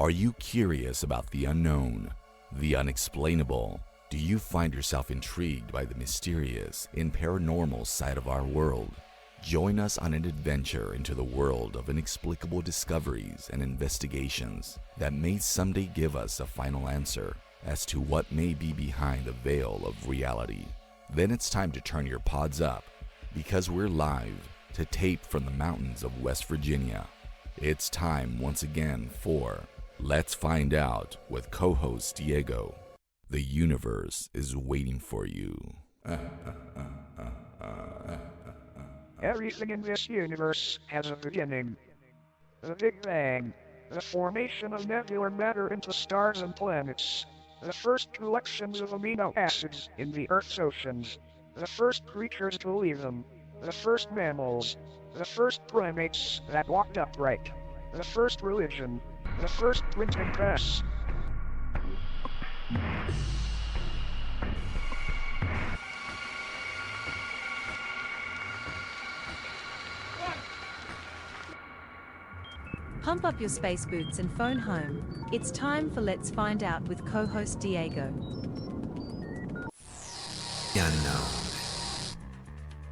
Are you curious about the unknown, the unexplainable? Do you find yourself intrigued by the mysterious and paranormal side of our world? Join us on an adventure into the world of inexplicable discoveries and investigations that may someday give us a final answer as to what may be behind the veil of reality. Then it's time to turn your pods up, because we're live to tape from the mountains of West Virginia. It's time once again for Let's Find Out with co-host Diego. The universe is waiting for you. Everything in this universe has a beginning. The Big Bang. The formation of nebular matter into stars and planets. The first collections of amino acids in the Earth's oceans. The first creatures to leave them. The first mammals. The first primates that walked upright. The first religion. The first printing press. Pump up your space boots and phone home. It's time for Let's Find Out with co-host Diego. Unknown.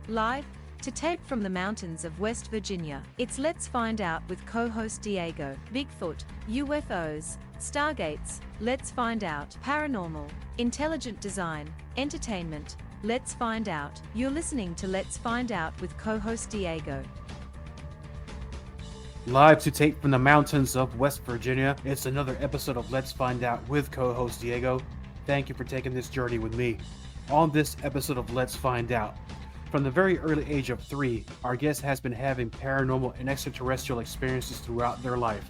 Live to tape from the mountains of West Virginia, it's Let's Find Out with co-host Diego. Bigfoot, UFOs, Stargates, Let's Find Out, paranormal, intelligent design, entertainment, Let's Find Out. You're listening to Let's Find Out with co-host Diego. Live to tape from the mountains of West Virginia, it's another episode of Let's Find Out with co-host Diego. Thank you for taking this journey with me. On this episode of Let's Find Out, from the very early age of 3, our guest has been having paranormal and extraterrestrial experiences throughout their life,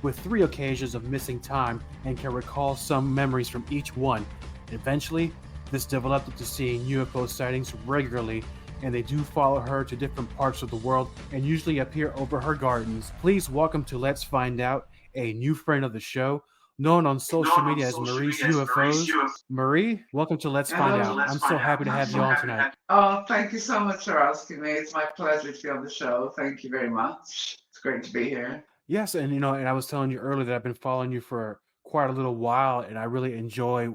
with 3 occasions of missing time, and can recall some memories from each one. Eventually, this developed into seeing UFO sightings regularly, and they do follow her to different parts of the world and usually appear over her gardens. Please welcome to Let's Find Out a new friend of the show, known on social media as Marie's UFOs. Marie, welcome to Let's Find Out. I'm so happy to have you on tonight. Oh, thank you so much for asking me. It's my pleasure to be on the show. Thank you very much. It's great to be here. Yes, and and I was telling you earlier that I've been following you for quite a little while, and I really enjoy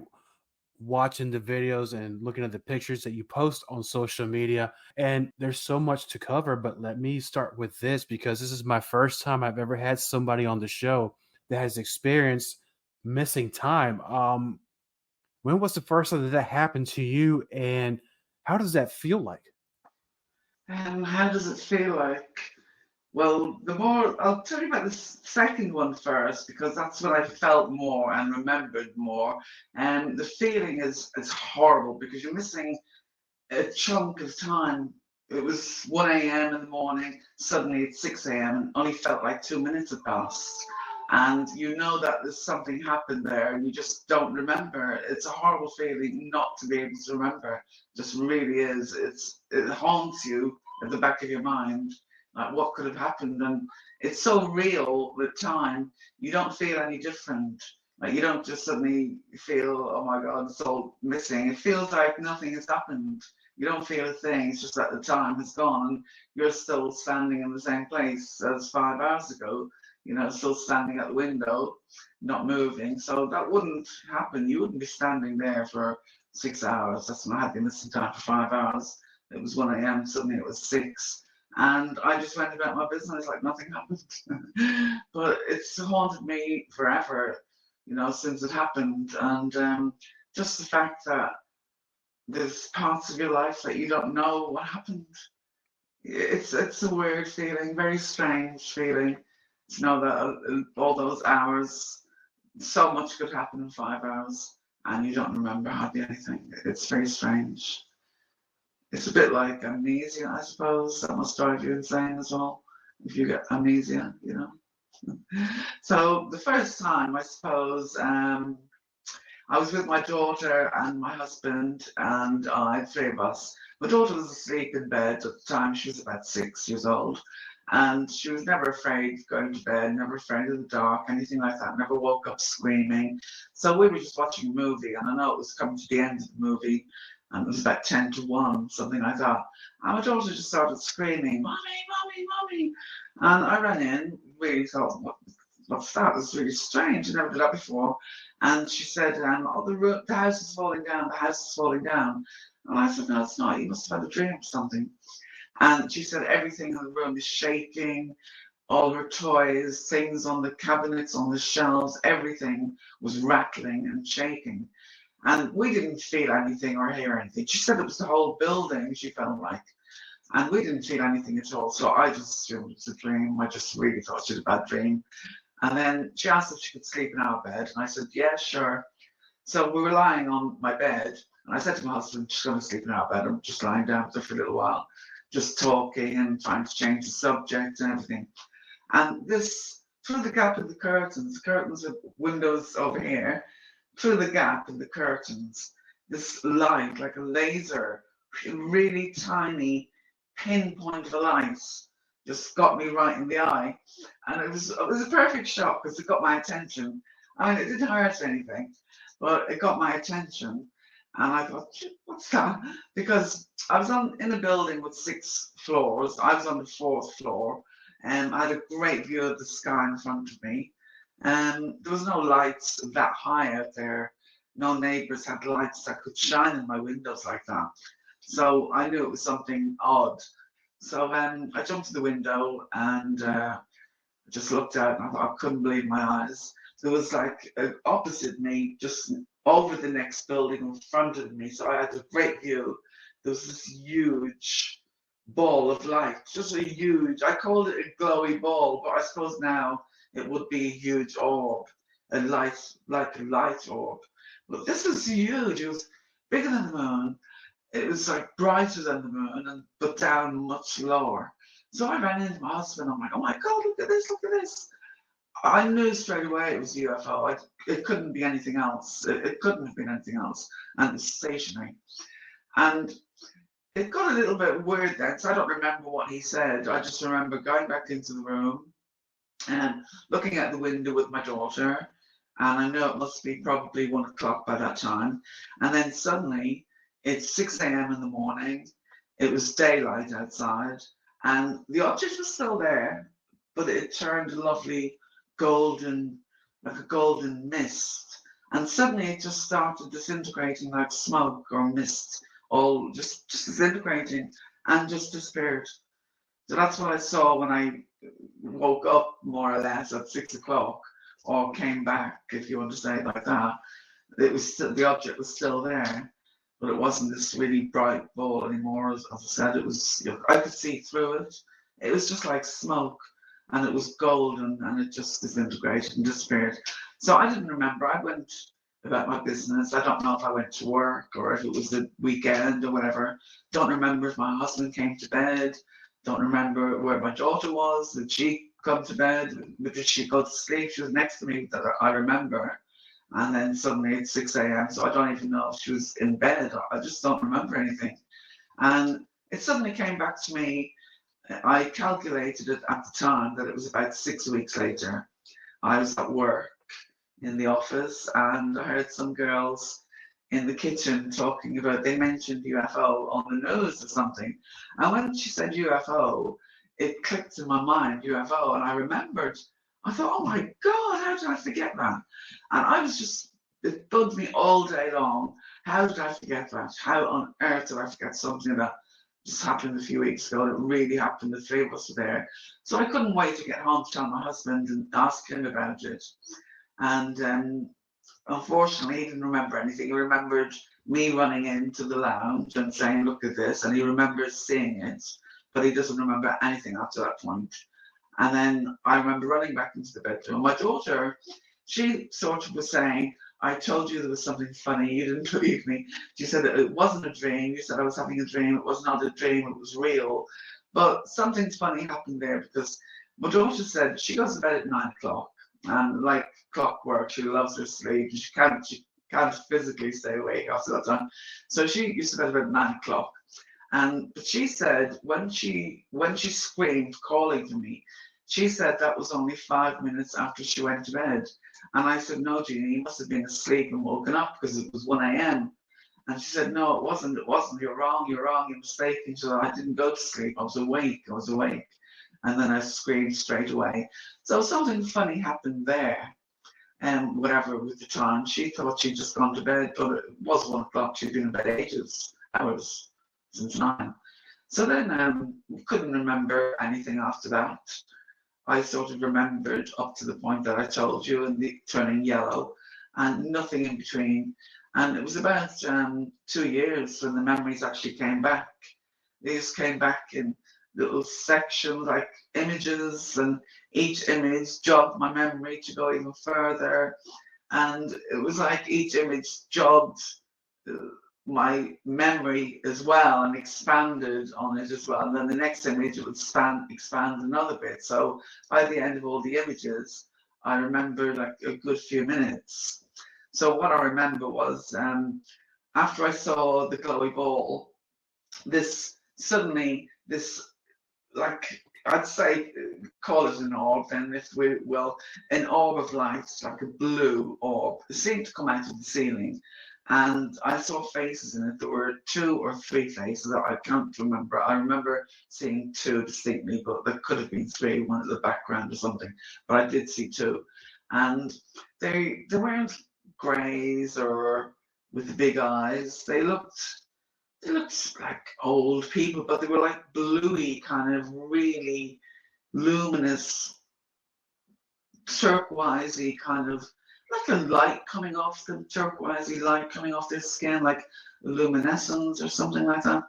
watching the videos and looking at the pictures that you post on social media. And there's so much to cover, but let me start with this, because this is my first time I've ever had somebody on the show that has experienced missing time. When was the first time that happened to you, and how does that feel like? How does it feel like? Well, I'll tell you about the second one first, because that's when I felt more and remembered more. And the feeling is horrible, because you're missing a chunk of time. It was 1 a.m. in the morning, suddenly it's 6 a.m. and only felt like 2 minutes had passed. And you know that there's something happened there and you just don't remember. It's a horrible feeling not to be able to remember. It just really is. It haunts you at the back of your mind. Like, what could have happened? And it's so real with time, you don't feel any different. Like, you don't just suddenly feel, oh my God, it's all missing. It feels like nothing has happened. You don't feel a thing. It's just that the time has gone and you're still standing in the same place as 5 hours ago, still standing at the window, not moving. So that wouldn't happen. You wouldn't be standing there for 6 hours. That's when I had been missing time for 5 hours. It was 1 a.m. Suddenly it was 6. And I just went about my business like nothing happened. But it's haunted me forever, since it happened. And just the fact that there's parts of your life that you don't know what happened. It's a weird feeling, very strange feeling to know that all those hours, so much could happen in 5 hours and you don't remember hardly anything. It's very strange. It's a bit like amnesia, I suppose. That must drive you insane as well, if you get amnesia, So the first time, I suppose, I was with my daughter and my husband, and I, 3 of us. My daughter was asleep in bed at the time. She was about 6 years old. And she was never afraid of going to bed, never afraid of the dark, anything like that, never woke up screaming. So we were just watching a movie, and I know it was coming to the end of the movie, and it was about 10 to 1, something like that. And my daughter just started screaming, "Mommy, mommy, mommy." And I ran in, really thought, what's that? It's really strange. I never did that before. And she said, oh, the house is falling down. The house is falling down. And I said, no, it's not. You must have had a dream or something. And she said everything in the room is shaking. All her toys, things on the cabinets, on the shelves, everything was rattling and shaking. And we didn't feel anything or hear anything. She said it was the whole building, she felt like. And we didn't feel anything at all. So I just assumed it was a dream. I just really thought she had a bad dream. And then she asked if she could sleep in our bed. And I said, yeah, sure. So we were lying on my bed. And I said to my husband, she's going to sleep in our bed. I'm just lying down with her for a little while, just talking and trying to change the subject and everything. And this, through the gap in the curtains are windows over here, through the gap in the curtains, this light, like a laser, really tiny pinpoint of a light, just got me right in the eye. And it was a perfect shot because it got my attention. I mean, it didn't hurt anything, but it got my attention. And I thought, what's that? Because I was in a building with 6 floors. I was on the 4th floor. And I had a great view of the sky in front of me. And there was no lights that high out there. No neighbors had lights that could shine in my windows like that. So I knew it was something odd. So I jumped to the window and just looked out, and I thought, I couldn't believe my eyes. There was like opposite me, just over the next building in front of me. So I had a great view. There was this huge ball of light, just a huge, I called it a glowy ball, but I suppose now it would be a huge orb, a light, like a light orb. But this was huge. It was bigger than the moon. It was like brighter than the moon, but down much lower. So I ran into my husband. I'm like, oh my God, look at this, look at this. I knew straight away it was a UFO. It couldn't be anything else. It couldn't have been anything else. And it was stationary. And it got a little bit weird then, so I don't remember what he said. I just remember going back into the room and looking at the window with my daughter. And I know it must be probably 1 o'clock by that time. And then suddenly it's 6 a.m. in the morning. It was daylight outside. And the object was still there, but it turned lovely golden, like a golden mist. And suddenly it just started disintegrating like smoke or mist, all just disintegrating and just disappeared. So that's what I saw when I woke up, more or less, at 6 o'clock, or came back, if you want to say it like that. It was still, the object was still there, but it wasn't this really bright ball anymore. As I said, it was, I could see through it. It was just like smoke, and it was golden, and it just disintegrated and disappeared. So I didn't remember. I went about my business. I don't know if I went to work or if it was the weekend or whatever. Don't remember if my husband came to bed. Don't remember where my daughter was. Did she come to bed? Did she go to sleep? She was next to me, that I remember. And then suddenly it's 6 a.m. So I don't even know if she was in bed. I just don't remember anything. And it suddenly came back to me. I calculated it at the time that it was about 6 weeks later. I was at work in the office, and I heard some girls in the kitchen talking about, they mentioned UFO on the news or something. And when she said UFO, it clicked in my mind, UFO, and I remembered. I thought, oh my God, how did I forget that? And I was just, it bugged me all day long. How did I forget that? How on earth did I forget something that just happened a few weeks ago? It really happened. The 3 of us were there. So I couldn't wait to get home to tell my husband and ask him about it. And unfortunately, he didn't remember anything. He remembered me running into the lounge and saying, look at this. And he remembers seeing it, but he doesn't remember anything after that point. And then I remember running back into the bedroom. My daughter, she sort of was saying, I told you there was something funny. You didn't believe me. She said it wasn't a dream. You said I was having a dream. It was not a dream. It was real. But something funny happened there, because my daughter said she goes to bed at 9 o'clock. And like clockwork, she loves her sleep. She can't physically stay awake after that time. So she used to bed about 9 o'clock. But she said when she screamed calling to me, she said that was only 5 minutes after she went to bed. And I said, no, Jeannie, you must have been asleep and woken up because it was 1 a.m. And she said, no, it wasn't. You're wrong, you're mistaken. She said, I didn't go to sleep. I was awake. and then I screamed straight away. So something funny happened there. And whatever with the time, she thought she'd just gone to bed, but it was 1 o'clock. She'd been in bed ages, hours, since 9. So then we couldn't remember anything after that. I sort of remembered up to the point that I told you, and the turning yellow, and nothing in between. And it was about 2 years when the memories actually came back. These came back in little sections, like images, and each image jogged my memory to go even further. And it was like each image jogged my memory as well and expanded on it as well. And then the next image it would expand another bit. So by the end of all the images, I remember like a good few minutes. So what I remember was after I saw the glowy ball, this like I'd say call it an orb then if we will, an orb of light, like a blue orb. It seemed to come out of the ceiling. And I saw faces in it. There were 2 or 3 faces that I can't remember. I remember seeing 2 distinctly, but there could have been 3, one at the background or something. But I did see 2. And they weren't greys or with the big eyes. They looked like old people, but they were like bluey, kind of really luminous, turquoisey kind of, like a light coming off them, turquoisey light coming off their skin, like luminescence or something like that.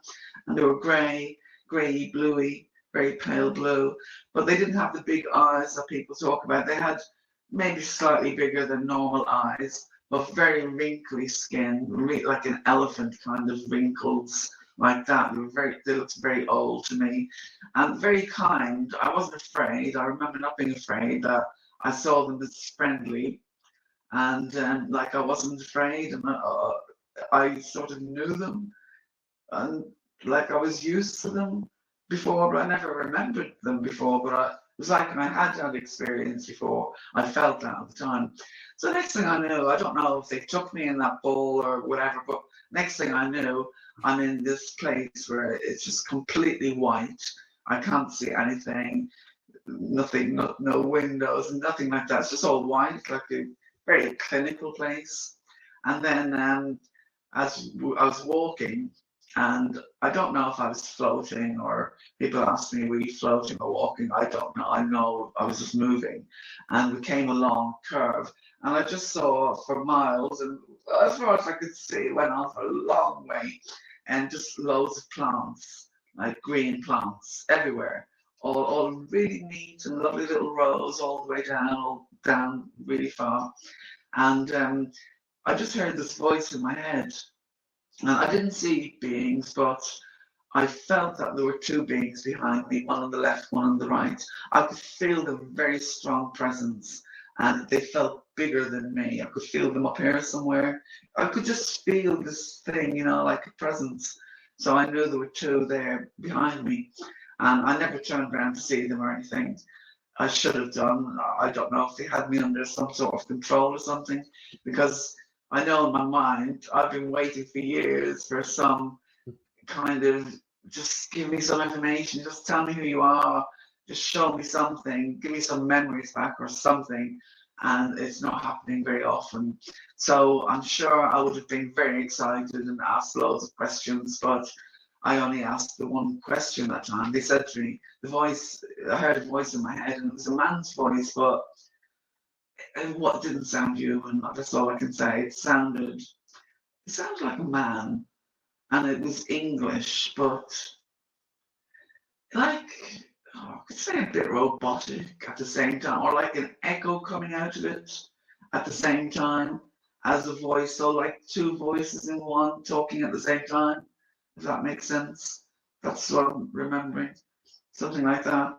And they were grey, bluey, very pale blue, but they didn't have the big eyes that people talk about. They had maybe slightly bigger than normal eyes, but very wrinkly skin, like an elephant kind of wrinkles like that. They looked very old to me, and very kind. I wasn't afraid. I remember not being afraid. I saw them as friendly, and like I wasn't afraid, and I sort of knew them, and like I was used to them before, but I never remembered them before. But it was like I had that experience before. I felt that at the time. So next thing I knew, I don't know if they took me in that bowl or whatever, but next thing I knew, I'm in this place where it's just completely white. I can't see anything, nothing, no windows, nothing like that. It's just all white, like a very clinical place. And then as I was walking, and I don't know if I was floating or people asked me, were you floating or walking? I don't know. I know I was just moving. And we came along curve, and I just saw for miles, and as far as I could see, it went on for a long way, and just loads of plants, like green plants everywhere, all really neat and lovely little rows all the way down, all down really far. And I just heard this voice in my head. And I didn't see beings, but I felt that there were 2 beings behind me, one on the left, one on the right. I could feel the very strong presence, and they felt bigger than me. I could feel them up here somewhere. I could just feel this thing, like a presence. So I knew there were 2 there behind me, and I never turned around to see them or anything. I should have done. I don't know if they had me under some sort of control or something, because I know in my mind, I've been waiting for years for some kind of, just give me some information, just tell me who you are, just show me something, give me some memories back or something, and it's not happening very often. So I'm sure I would have been very excited and asked loads of questions, but I only asked the one question that time. They said to me, I heard a voice in my head, and it was a man's voice, but what didn't sound human, that's all I can say. It sounded like a man, and it was English, but like, I could say a bit robotic at the same time, or like an echo coming out of it at the same time as a voice. So like 2 voices in one talking at the same time, if that makes sense. That's what I'm remembering, something like that.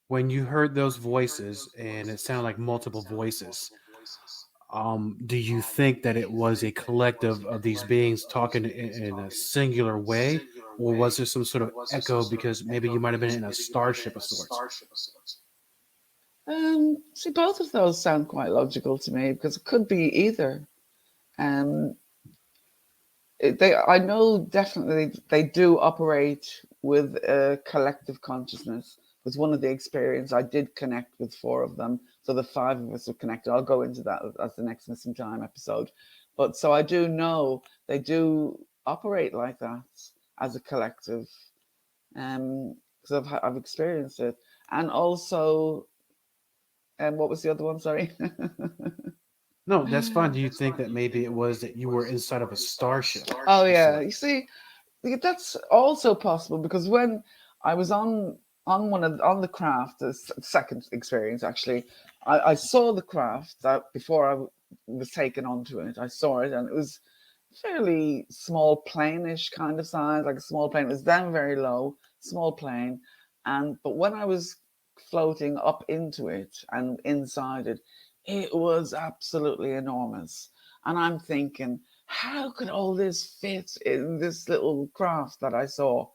When you heard those voices and it sounded like multiple voices, do you think that it was a collective of these beings talking in a singular way, or was there some sort of echo because maybe you might have been in a starship of sorts? See, both of those sound quite logical to me because it could be either. I know definitely they do operate with a collective consciousness because one of the experience I did connect with 4 of them, so the 5 of us were connected. I'll go into that as the next Missing Time episode. But so I do know they do operate like that as a collective, because I've experienced it. And also, what was the other one? Sorry. No, that's fine. Do you think that maybe it was that you were inside of a starship? Oh yeah, you see, that's also possible because when I was on on the craft, the second experience actually, I saw the craft that before I was taken onto it. I saw it and it was fairly small plane-ish kind of size, like a small plane. It was down very low, small plane, but when I was floating up into it and inside it, it was absolutely enormous. And I'm thinking, how could all this fit in this little craft that I saw?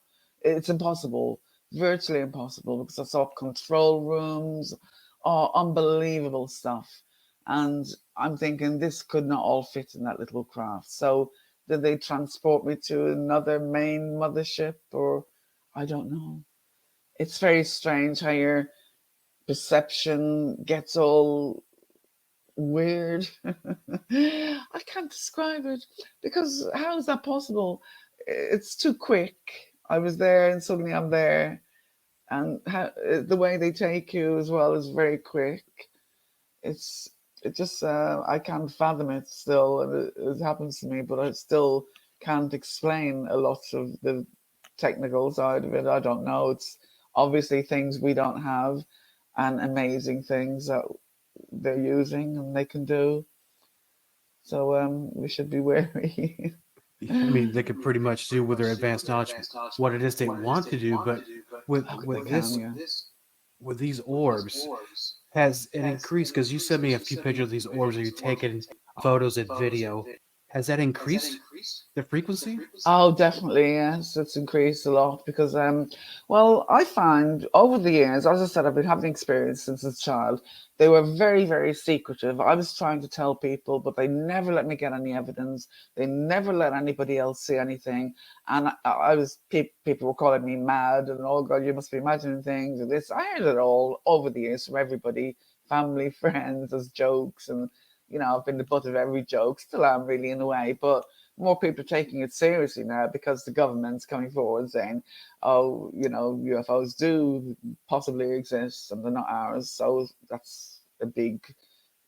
It's impossible, virtually impossible, because I saw control rooms, oh, unbelievable stuff. And I'm thinking this could not all fit in that little craft. So did they transport me to another main mothership, or I don't know. It's very strange how your perception gets all weird. I can't describe it because how is that possible? It's too quick. I was there and suddenly I'm there, and the way they take you as well is very quick. It just I can't fathom it still, and it happens to me, but I still can't explain a lot of the technical side of it. I don't know. It's obviously things we don't have, and amazing things that they're using and they can do. So we should be wary. I mean, they could pretty much do with their advanced knowledge what it is they want to do, but with with these orbs, has it increased? Because you sent me a few pictures of these orbs, or you taken photos and video. Has that increased the frequency? Oh, definitely, yes. It's increased a lot because, well, I find over the years, as I said, I've been having experience since a child. They were very, very secretive. I was trying to tell people, but they never let me get any evidence. They never let anybody else see anything. And people were calling me mad and, oh God, you must be imagining things and this. I heard it all over the years from everybody, family, friends, as jokes. And, you know, I've been the butt of every joke, still am really in a way, but more people are taking it seriously now because the government's coming forward saying, oh, you know, UFOs do possibly exist and they're not ours. So that's a big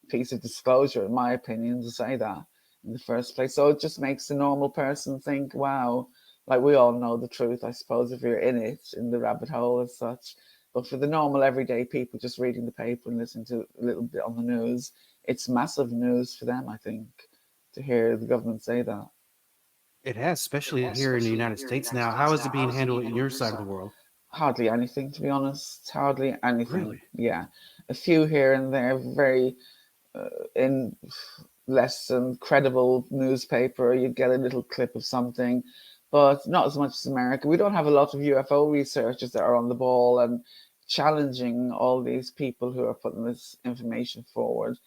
piece of disclosure, in my opinion, to say that in the first place. So it just makes the normal person think, wow, like we all know the truth, I suppose, if you're in it, in the rabbit hole as such. But for the normal everyday people just reading the paper and listening to a little bit on the news, it's massive news for them, I think, to hear the government say that. It has, especially here in the United States now. How is it being handled in your side of the world? Hardly anything, to be honest. Hardly anything. Really? Yeah. A few here and there, very in less than credible newspaper, you'd get a little clip of something, but not as much as America. We don't have a lot of UFO researchers that are on the ball and challenging all these people who are putting this information forward.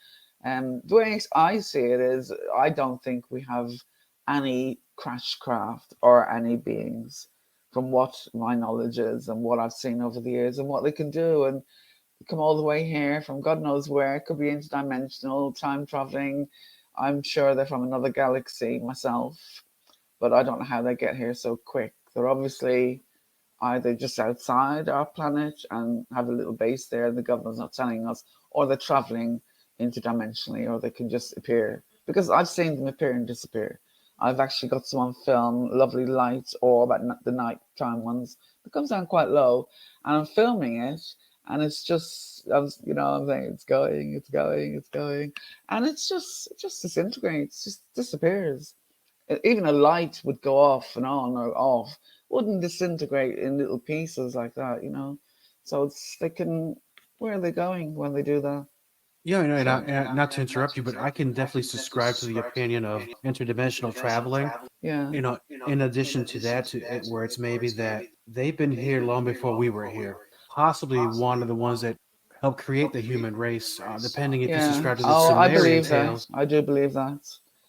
The way I see it is, I don't think we have any crash craft or any beings, from what my knowledge is and what I've seen over the years and what they can do, and come all the way here from God knows where. It could be interdimensional, time traveling. I'm sure they're from another galaxy myself, but I don't know how they get here so quick. They're obviously either just outside our planet and have a little base there and the government's not telling us, or they're traveling interdimensionally, or they can just appear, because I've seen them appear and disappear. I've actually got some on film, lovely light orb at the nighttime ones. It comes down quite low, and I'm filming it, and it's just, I'm saying it's going, and it just disintegrates, just disappears. Even a light would go off and on or off, wouldn't disintegrate in little pieces like that, you know. So where are they going when they do that? Yeah, and not to interrupt you, but I can definitely subscribe to the opinion of interdimensional traveling. Yeah. You know, in addition to that, where it's maybe that they've been here long before we were here. Possibly one of the ones that helped create the human race, depending if you subscribe to the Sumerian tales. I do believe that.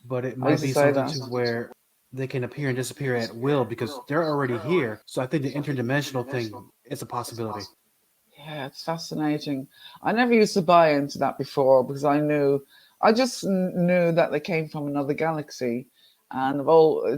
But it might be something to where they can appear and disappear at will because they're already here. So I think the interdimensional thing is a possibility. Yeah, it's fascinating. I never used to buy into that before because I just knew that they came from another galaxy, and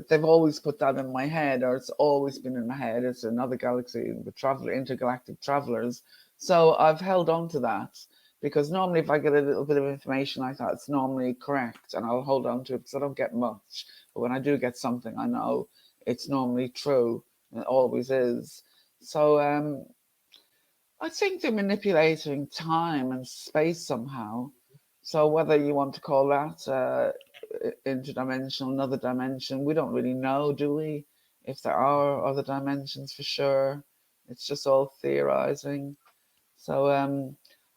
they've always put that in my head, or it's always been in my head. It's another galaxy with intergalactic travelers. So I've held on to that because normally if I get a little bit of information like that, it's normally correct, and I'll hold on to it because I don't get much. But when I do get something, I know it's normally true, and it always is. So I think they're manipulating time and space somehow. So whether you want to call that interdimensional, another dimension, we don't really know, do we? If there are other dimensions for sure, it's just all theorizing. So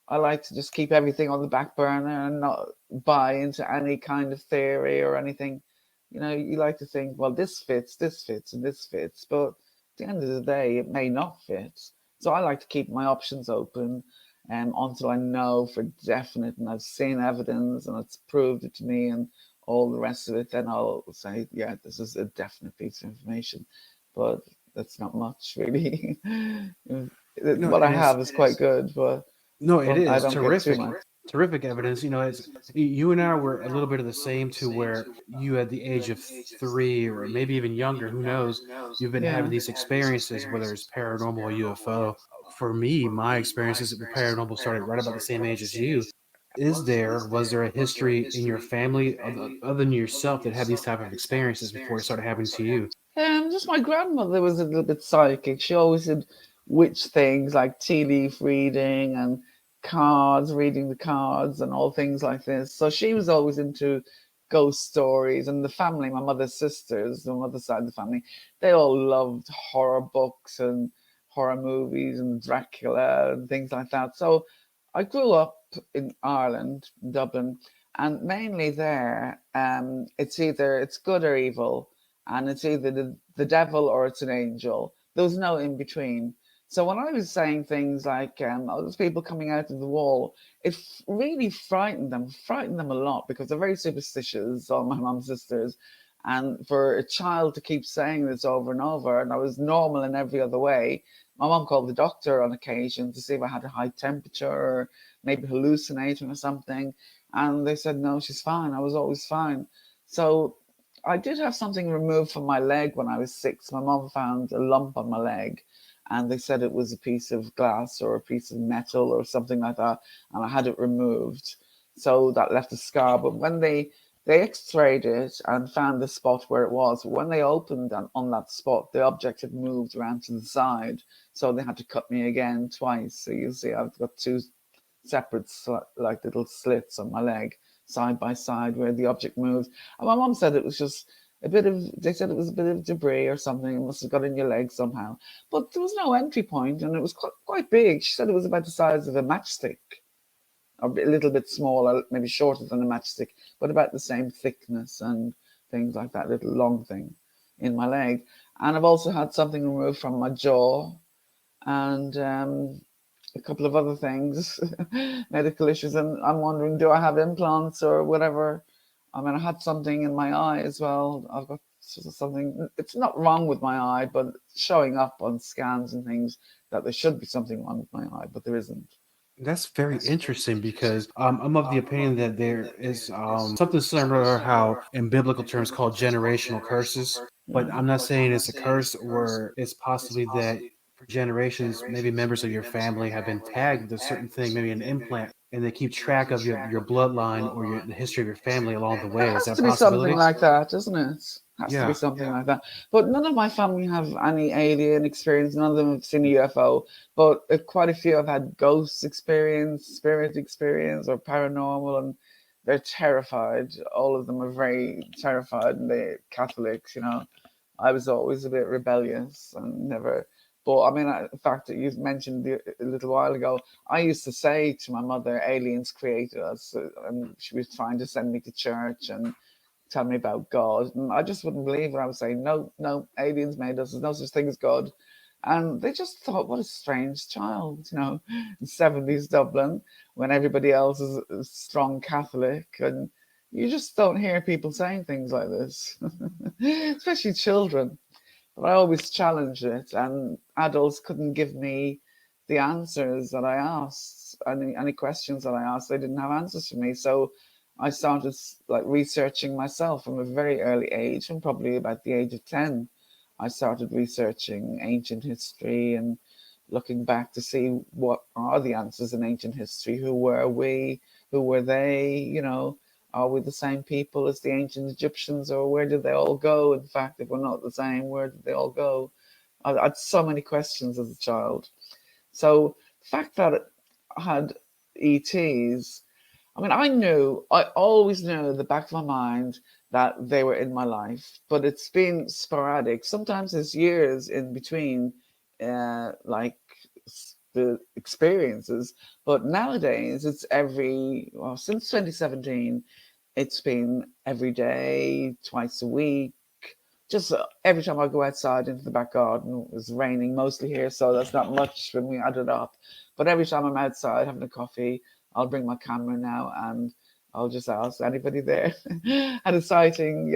I like to just keep everything on the back burner and not buy into any kind of theory or anything. You know, you like to think, well, this fits, and this fits, but at the end of the day, it may not fit. So I like to keep my options open until I know for definite and I've seen evidence and it's proved it to me and all the rest of it. Then I'll say, yeah, this is a definite piece of information. But that's not much, really. No, What I it is. have is quite good, but No, it I is don't get too terrific. much. Terrific evidence. You know, it's you and I were a little bit of the same to where you at the age of 3 or maybe even younger, who knows, you've been having Yeah. these experiences, whether it's paranormal or UFO. For me, my experiences with paranormal started right about the same age as you. Was there a history in your family other than yourself that had these type of experiences before it started happening to you? Just my grandmother was a little bit psychic. She always did witch things like tea leaf reading and cards, reading the cards and all things like this. So she was always into ghost stories. And the family, my mother's sisters, the mother's side of the family, they all loved horror books and horror movies and Dracula and things like that. So I grew up in Ireland, Dublin, and mainly there, it's good or evil, and it's either the devil or it's an angel. There was no in between. So when I was saying things like, oh, there's people coming out of the wall, it really frightened them a lot because they're very superstitious, all my mum's sisters. And for a child to keep saying this over and over, and I was normal in every other way, my mum called the doctor on occasion to see if I had a high temperature or maybe hallucinating or something. And they said, no, she's fine. I was always fine. So I did have something removed from my leg when I was 6. My mom found a lump on my leg, and they said it was a piece of glass or a piece of metal or something like that, and I had it removed. So that left a scar. But when they x-rayed it and found the spot where it was, when they opened on that spot, the object had moved around to the side. So they had to cut me again twice. So you see, I've got 2 separate like little slits on my leg side by side where the object moved. And my mom said it was just they said it was a bit of debris or something. It must have got in your leg somehow. But there was no entry point and it was quite big. She said it was about the size of a matchstick, or a little bit smaller, maybe shorter than a matchstick, but about the same thickness and things like that, little long thing in my leg. And I've also had something removed from my jaw and a couple of other things, medical issues, and I'm wondering, do I have implants or whatever? I mean, I had something in my eye as well. I've got something, it's not wrong with my eye, but it's showing up on scans and things that there should be something wrong with my eye, but there isn't. That's very interesting because I'm of the opinion that there is something similar how in biblical terms called generational curses, but Yeah. I'm not saying it's a curse or it's possibly that for generations, maybe members of your family have been tagged with a certain thing, maybe an implant, and they keep track of your bloodline or the history of your family along the It way. Is has that to a be something possibility? like that, doesn't it? Has to be Yeah. something like that. But none of my family have any alien experience. None of them have seen a UFO. But quite a few have had ghost experience, spirit experience, or paranormal, and they're terrified. All of them are very terrified, and they're Catholics. You know, I was always a bit rebellious and never. But I mean, the fact that you mentioned a little while ago, I used to say to my mother, aliens created us, and she was trying to send me to church and tell me about God. And I just wouldn't believe it. I would say, no, no, aliens made us. There's no such thing as God. And they just thought, what a strange child, you know, in 70s Dublin, when everybody else is a strong Catholic. And you just don't hear people saying things like this, especially children. But I always challenged it, and adults couldn't give me the answers that I asked, any questions that I asked, they didn't have answers for me. So I started like researching myself from a very early age, and probably about the age of 10, I started researching ancient history and looking back to see what are the answers in ancient history. Who were we? Who were they? You know, are we the same people as the ancient Egyptians, or where did they all go? In fact, if we're not the same, where did they all go? I had so many questions as a child. So the fact that I had ETs, I mean, I always knew in the back of my mind that they were in my life, but it's been sporadic. Sometimes there's years in between, like the experiences, but nowadays it's well, since 2017, it's been every day, twice a week. Just every time I go outside into the back garden, it's raining mostly here, so that's not much when we add it up. But every time I'm outside having a coffee, I'll bring my camera now and I'll just ask anybody there. Had a sighting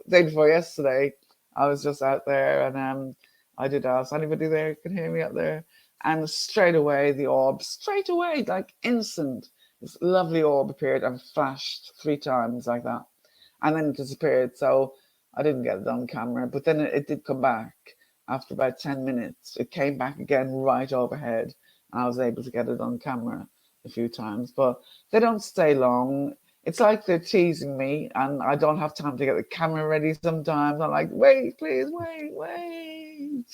day before yesterday. I was just out there and I did ask anybody there can hear me out there, and straight away the orb, straight away, like instant, this lovely orb appeared and flashed 3 times like that, and then it disappeared. So I didn't get it on camera, but then it did come back after about 10 minutes. It came back again right overhead, and I was able to get it on camera a few times, but they don't stay long. It's like they're teasing me, and I don't have time to get the camera ready sometimes. I'm like, wait, please, wait.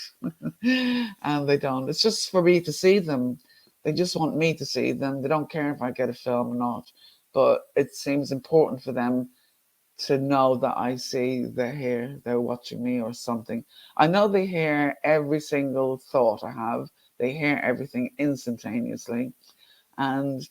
And they don't. It's just for me to see them. They just want me to see them. They don't care if I get a film or not, but it seems important for them to know that I see they're here, they're watching me or something. I know they hear every single thought I have. They hear everything instantaneously. And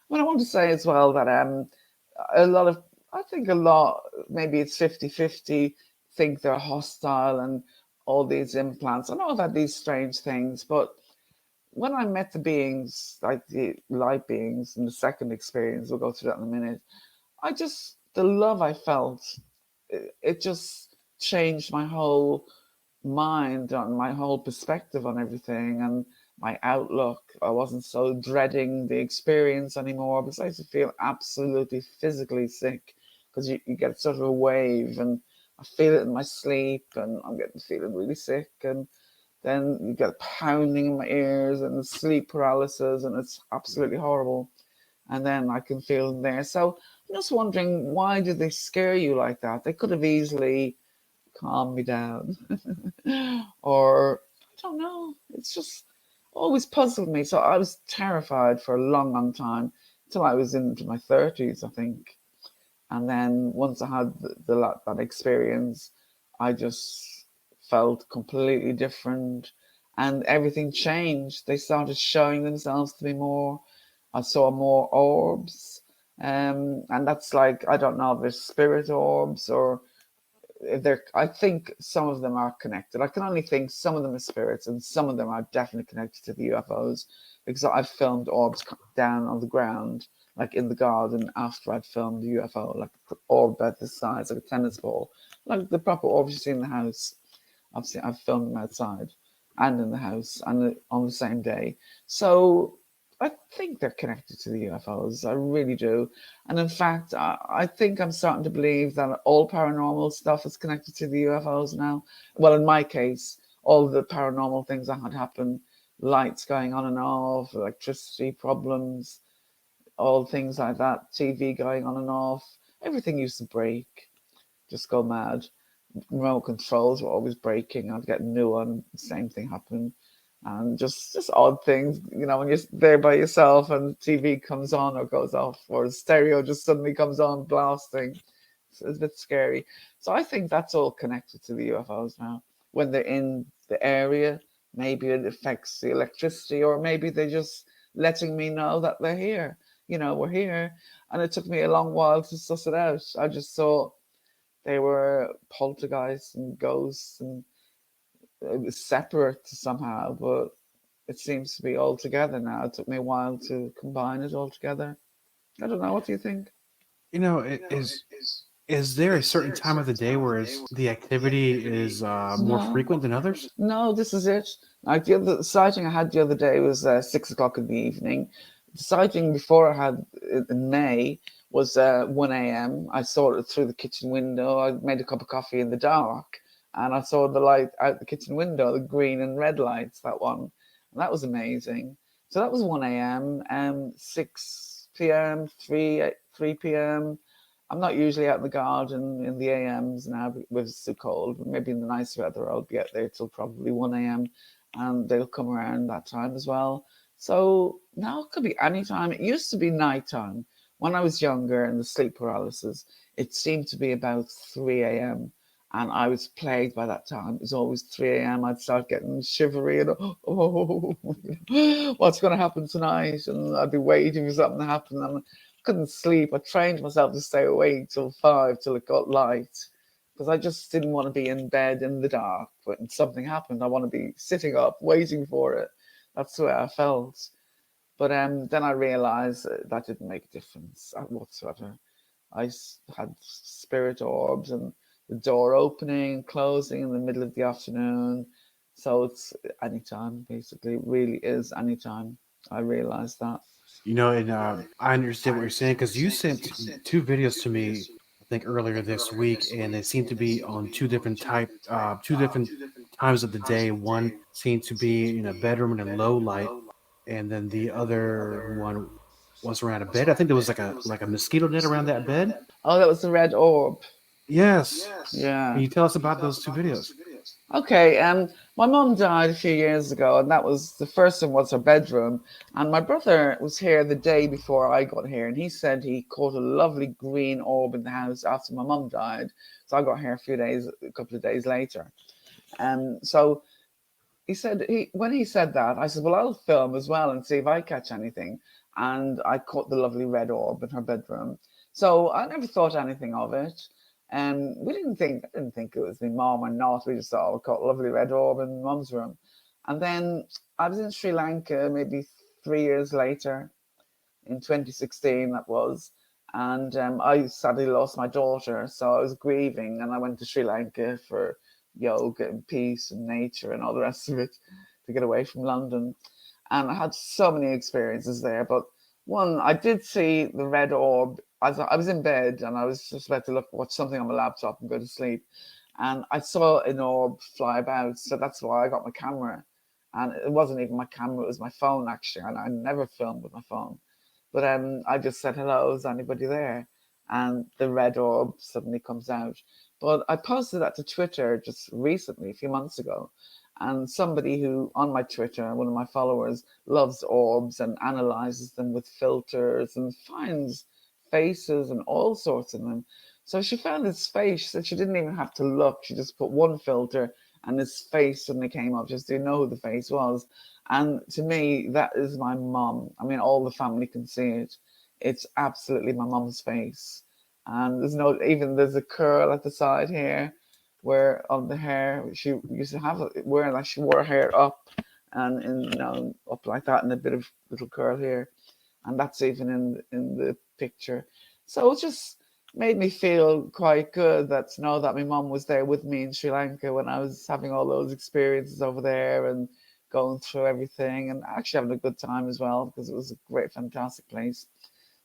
what I want to say as well that I think a lot, maybe it's 50-50, think they're hostile and all these implants and all that, these strange things. But when I met the beings, like the light beings in the second experience, we'll go through that in a minute, the love I felt, it just changed my whole mind and my whole perspective on everything and my outlook. I wasn't so dreading the experience anymore because I used to feel absolutely physically sick because you get sort of a wave and I feel it in my sleep and I'm feeling really sick, and then you get pounding in my ears and sleep paralysis, and it's absolutely horrible. And then I can feel them there. So I'm just wondering, why did they scare you like that? They could have easily calmed me down. Or, I don't know. It's just always puzzled me. So I was terrified for a long, long time, until I was into my 30s, I think. And then once I had that experience, I just felt completely different. And everything changed. They started showing themselves to me more. I saw more orbs, and that's like, I don't know if they're spirit orbs or if they're. I think some of them are connected. I can only think some of them are spirits, and some of them are definitely connected to the UFOs, because I've filmed orbs down on the ground, like in the garden, after I'd filmed the UFO, like an orb about this size, like a tennis ball, like the proper orbs you see in the house. I've filmed them outside and in the house and on the same day. So I think they're connected to the UFOs. I really do. And in fact, I think I'm starting to believe that all paranormal stuff is connected to the UFOs now. Well, in my case, all the paranormal things that had happened, lights going on and off, electricity problems, all things like that, TV going on and off, everything used to break, just go mad. Remote controls were always breaking. I'd get a new one, same thing happened. And just odd things, when you're there by yourself and TV comes on or goes off, or the stereo just suddenly comes on blasting. It's a bit scary. So I think that's all connected to the UFOs now. When they're in the area, maybe it affects the electricity, or maybe they're just letting me know that they're here. We're here. And it took me a long while to suss it out. I just thought they were poltergeists and ghosts, and it was separate somehow, but it seems to be all together now. It took me a while to combine it all together. I don't know. What do you think? You know, it is Is there a certain time of the day where the activity is more No, frequent than others? no, this is it. Like the other sighting I had the other day was 6 o'clock in the evening. The sighting before I had in May was 1 a.m. I saw it through the kitchen window. I made a cup of coffee in the dark, and I saw the light out the kitchen window, the green and red lights. That one, and that was amazing. So that was 1 a.m. and 6 p.m., 3 p.m. I'm not usually out in the garden in the AMs now because it's too cold. But maybe in the nice weather, I'll be out there till probably 1 a.m. and they'll come around that time as well. So now it could be any time. It used to be nighttime. When I was younger and the sleep paralysis, it seemed to be about 3 a.m. And I was plagued by that time. It was always 3 a.m. I'd start getting shivery and, oh, what's going to happen tonight? And I'd be waiting for something to happen. And couldn't sleep. I trained myself to stay awake till 5 till it got light because I just didn't want to be in bed in the dark. When something happened, I want to be sitting up waiting for it. That's the way I felt. But then I realized that didn't make a difference whatsoever. Had spirit orbs and the door opening and closing in the middle of the afternoon. So it's anytime, basically. It really is anytime. I realized that. And I understand what you're saying because you sent two videos to me, I think earlier this week, and they seem to be on two different times of the day. One seemed to be in a bedroom in a low light, and then the other one was around a bed. I think there was like a mosquito net around that bed. Oh, that was the red orb. Yes. Can Yeah. you tell us about those two videos? Okay, my mum died a few years ago, and that was the first one was her bedroom. And my brother was here the day before I got here, and he said he caught a lovely green orb in the house after my mum died. So I got here a couple of days later. So he said when he said that, I said, well, I'll film as well and see if I catch anything. And I caught the lovely red orb in her bedroom. So I never thought anything of it. And I didn't think it was my mom or not. We just thought, we caught a lovely red orb in mum's room. And then I was in Sri Lanka maybe 3 years later, in 2016 that was. And I sadly lost my daughter. So I was grieving, and I went to Sri Lanka for yoga and peace and nature and all the rest of it to get away from London. And I had so many experiences there. But one, I did see the red orb. I was in bed and I was just about to watch something on my laptop and go to sleep. And I saw an orb fly about. So that's why I got my camera. And it wasn't even my camera, it was my phone actually. And I never filmed with my phone. But I just said, hello, is anybody there? And the red orb suddenly comes out. But I posted that to Twitter just recently, a few months ago. And somebody who, on my Twitter, one of my followers, loves orbs and analyzes them with filters and finds faces and all sorts of them. So she found this face. She said she didn't even have to look. She just put one filter and this face suddenly came up. Just didn't know who the face was. And to me, that is my mum. I mean, all the family can see it. It's absolutely my mum's face. And there's a curl at the side here where on the hair she used to have it wearing like she wore her hair up and up like that and a bit of little curl here. And that's even in the picture. So it just made me feel quite good that to know that my mum was there with me in Sri Lanka when I was having all those experiences over there and going through everything and actually having a good time as well because it was a great, fantastic place.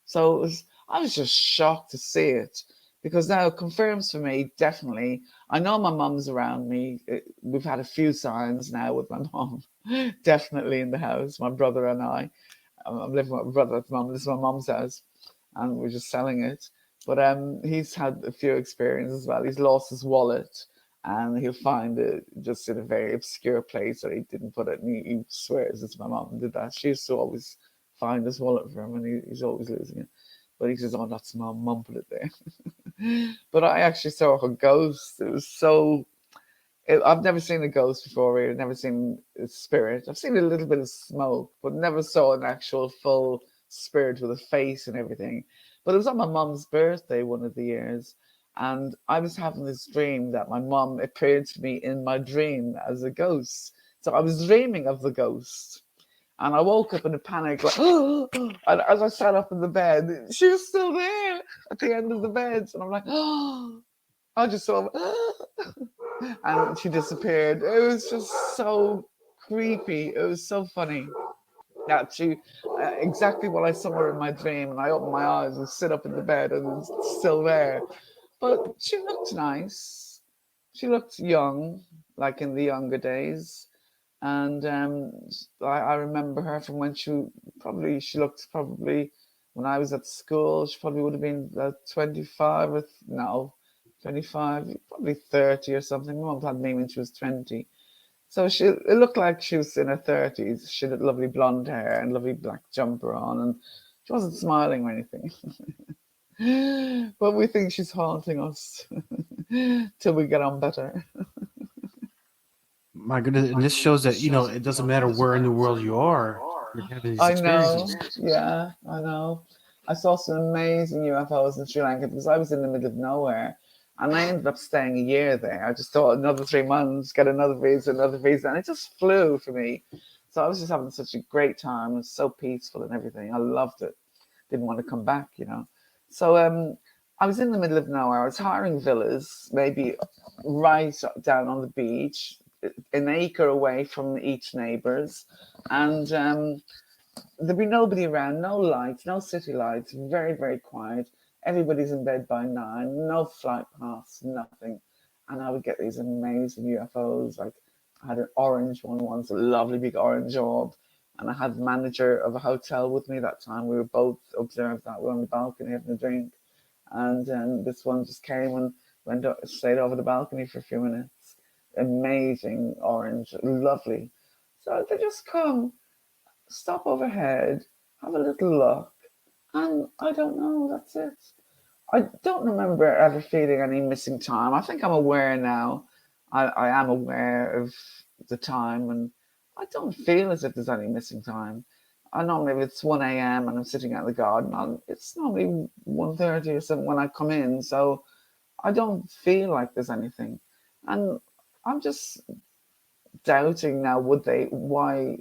So I was just shocked to see it because now it confirms for me, definitely. I know my mum's around me. We've had a few signs now with my mum, definitely in the house, my brother and I. I'm living with my brother at the moment. This is my mum's house and we're just selling it. But he's had a few experiences as well. He's lost his wallet and he'll find it just in a very obscure place that he didn't put it. And he swears it's my mum did that. She used to always find his wallet for him and he's always losing it. But he says, oh, that's my mum put it there. But I actually saw a ghost. It was so... I've never seen a ghost before. I've never seen a spirit. I've seen a little bit of smoke, but never saw an actual full spirit with a face and everything. But it was on my mum's birthday one of the years. And I was having this dream that my mum appeared to me in my dream as a ghost. So I was dreaming of the ghost. And I woke up in a panic, like, and as I sat up in the bed, she was still there at the end of the bed. And I'm like, I just saw her, and she disappeared. It was just so creepy. It was so funny. That she, exactly what I saw her in my dream, and I opened my eyes and sit up in the bed, and it's still there. But she looked nice. She looked young, like in the younger days. And I remember her from when she looked probably when I was at school. She probably would have been 25 or no, 25, probably 30 or something. My mum had me when she was 20. So it looked like she was in her 30s. She had lovely blonde hair and lovely black jumper on, and she wasn't smiling or anything. But we think she's haunting us till we get on better. My goodness, and this shows that it doesn't matter where in the world you are, you're having these I know. experiences. Yeah, I know. I saw some amazing UFOs in Sri Lanka because I was in the middle of nowhere, and I ended up staying a year there. I just thought another 3 months, get another visa, and it just flew for me. So I was just having such a great time. It was so peaceful and everything. I loved it. Didn't want to come back. So I was in the middle of nowhere. I was hiring villas, maybe right down on the beach, an acre away from each neighbours, and there'd be nobody around, no lights, no city lights, very, very quiet. Everybody's in bed by 9, no flight paths, nothing. And I would get these amazing UFOs. Like I had an orange one once, a lovely big orange orb. And I had the manager of a hotel with me that time. We were both observed that. We were on the balcony having a drink. And this one just came and stayed over the balcony for a few minutes. Amazing orange, lovely. So they just come, stop overhead, have a little look, and I don't know, that's it. I don't remember ever feeling any missing time. I think I'm aware now. I am aware of the time, and I don't feel as if there's any missing time. I normally, if it's 1 a.m. and I'm sitting out in the garden, it's normally 1:30 or something when I come in, so I don't feel like there's anything. And I'm just doubting now, why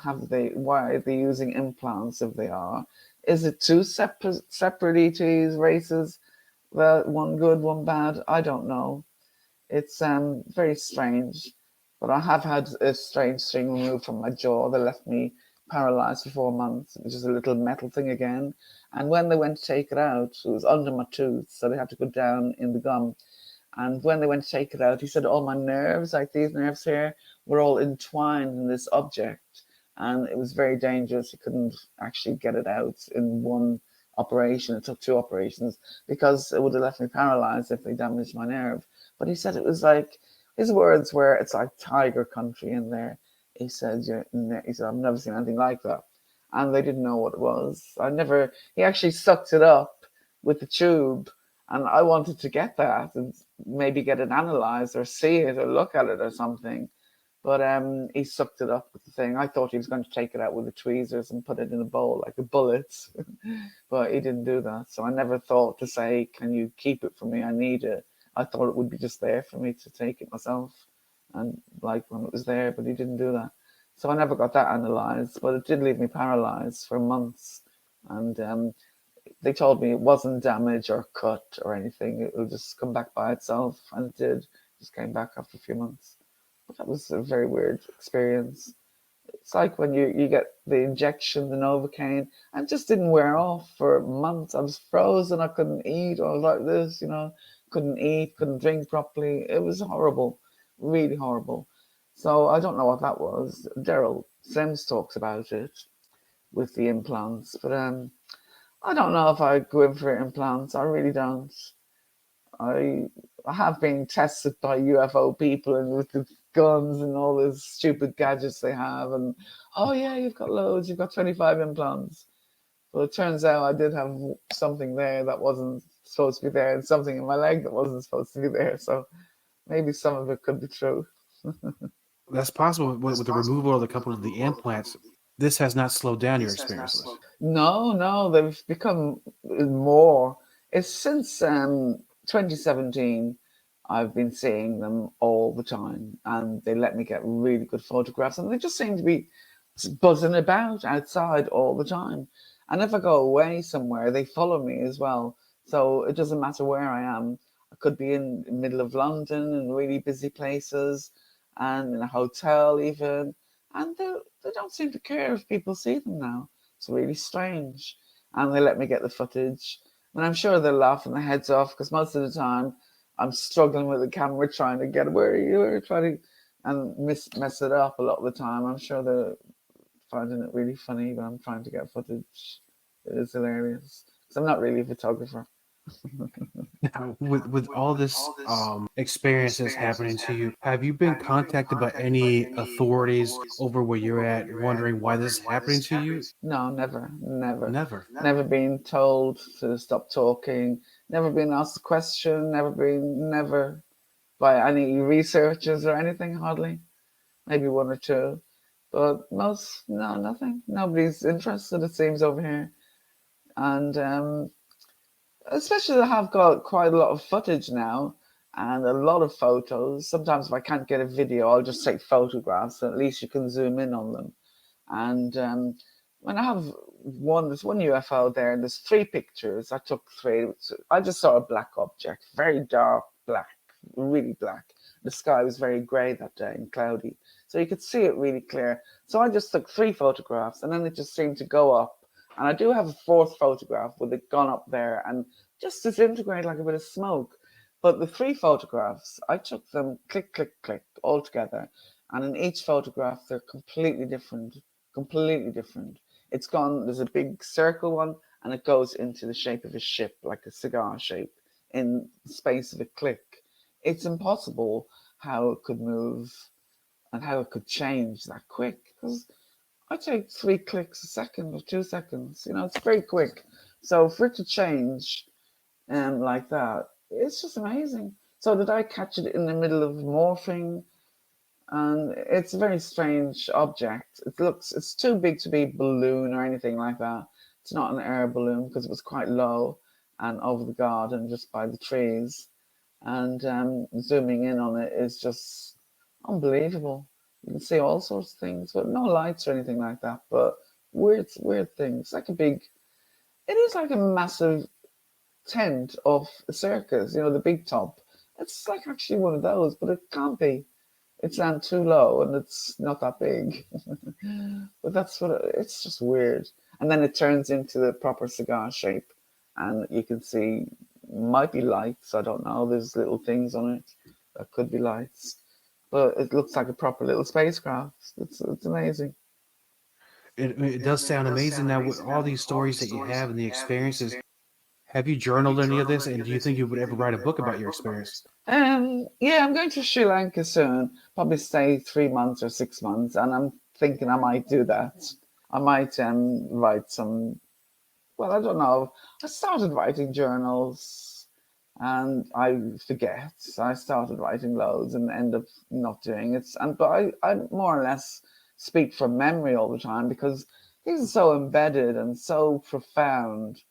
are they using implants if they are? Is it two separate ETs, races, one good, one bad? I don't know. It's very strange. But I have had a strange thing removed from my jaw that left me paralyzed for 4 months, which is a little metal thing again. And when they went to take it out, it was under my tooth, so they had to go down in the gum. And when they went to take it out, he said all my nerves, like these nerves here, were all entwined in this object. And it was very dangerous. He couldn't actually get it out in one operation. It took 2 operations because it would have left me paralyzed if they damaged my nerve. But he said it was like, his words were, it's like tiger country in there. He said, I've never seen anything like that. And they didn't know what it was. He actually sucked it up with the tube. And I wanted to get that and maybe get it analysed or see it or look at it or something. But he sucked it up with the thing. I thought he was going to take it out with the tweezers and put it in a bowl like a bullet. But he didn't do that. So I never thought to say, can you keep it for me? I need it. I thought it would be just there for me to take it myself. And like when it was there, but he didn't do that. So I never got that analysed. But it did leave me paralysed for months. And they told me it wasn't damaged or cut or anything. It will just come back by itself. And it did. It just came back after a few months. But that was a very weird experience. It's like when you get the injection, the Novocaine, and it just didn't wear off for months. I was frozen. I couldn't eat. I was like this, couldn't eat, couldn't drink properly. It was horrible, really horrible. So I don't know what that was. Daryl Sims talks about it with the implants. But I don't know if I go in for implants. I really don't. I have been tested by UFO people and with the guns and all those stupid gadgets they have. And, oh, yeah, you've got loads. You've got 25 implants. Well, it turns out I did have something there that wasn't supposed to be there and something in my leg that wasn't supposed to be there. So maybe some of it could be true. That's possible with the removal of a couple of the implants. This has not slowed down your experiences. No, they've become more. It's since 2017, I've been seeing them all the time, and they let me get really good photographs, and they just seem to be buzzing about outside all the time. And if I go away somewhere, they follow me as well. So it doesn't matter where I am. I could be in the middle of London in really busy places and in a hotel even. And they don't seem to care if people see them now. It's really strange. And they let me get the footage. And I'm sure they're laughing their heads off because most of the time I'm struggling with the camera trying to get where you are trying to and mess it up a lot of the time. I'm sure they're finding it really funny when I'm trying to get footage. It is hilarious because I'm not really a photographer. Now, with all this experiences happening to you, have you been contacted by any authorities over where you're at, wondering why this is happening to you? No, never, never, Never. never been told to stop talking. Never been asked a question. Never by any researchers or anything. Hardly, maybe one or two, but most no, nothing. Nobody's interested. It seems over here, and especially I have got quite a lot of footage now and a lot of photos. Sometimes if I can't get a video, I'll just take photographs. So at least you can zoom in on them. And when I have there's one UFO there, and there's three pictures. I took three. I just saw a black object, very dark black, really black. The sky was very grey that day and cloudy, so you could see it really clear. So I just took three photographs, and then it just seemed to go up. And I do have a fourth photograph with it gone up there and just disintegrate like a bit of smoke. But the three photographs, I took them click, click, click all together. And in each photograph, they're completely different. Completely different. It's gone, there's a big circle one, and it goes into the shape of a ship, like a cigar shape, in the space of a click. It's impossible how it could move and how it could change that quick. Because I take 3 clicks a second or 2 seconds. It's very quick. So for it to change like that, it's just amazing. So did I catch it in the middle of morphing? And it's a very strange object. It's too big to be a balloon or anything like that. It's not an air balloon because it was quite low and over the garden just by the trees. And zooming in on it is just unbelievable. You can see all sorts of things, but no lights or anything like that. But weird things. It is like a massive tent of a circus. The big top. It's like actually one of those, but it can't be. It's down too low and it's not that big. But it's just weird. And then it turns into the proper cigar shape, and you can see might be lights. I don't know. There's little things on it that could be lights. But it looks like a proper little spacecraft. It's amazing. It does sound amazing. Now, with all these stories that you have and the experiences, have you journaled any of this? And do you think you would ever write a book about your experience? Yeah, I'm going to Sri Lanka soon. Probably stay 3 months or 6 months, and I'm thinking I might do that. I might write some. Well, I don't know. I started writing journals, and I forget. I started writing loads and end up not doing it. But I more or less speak from memory all the time because these are so embedded and so profound.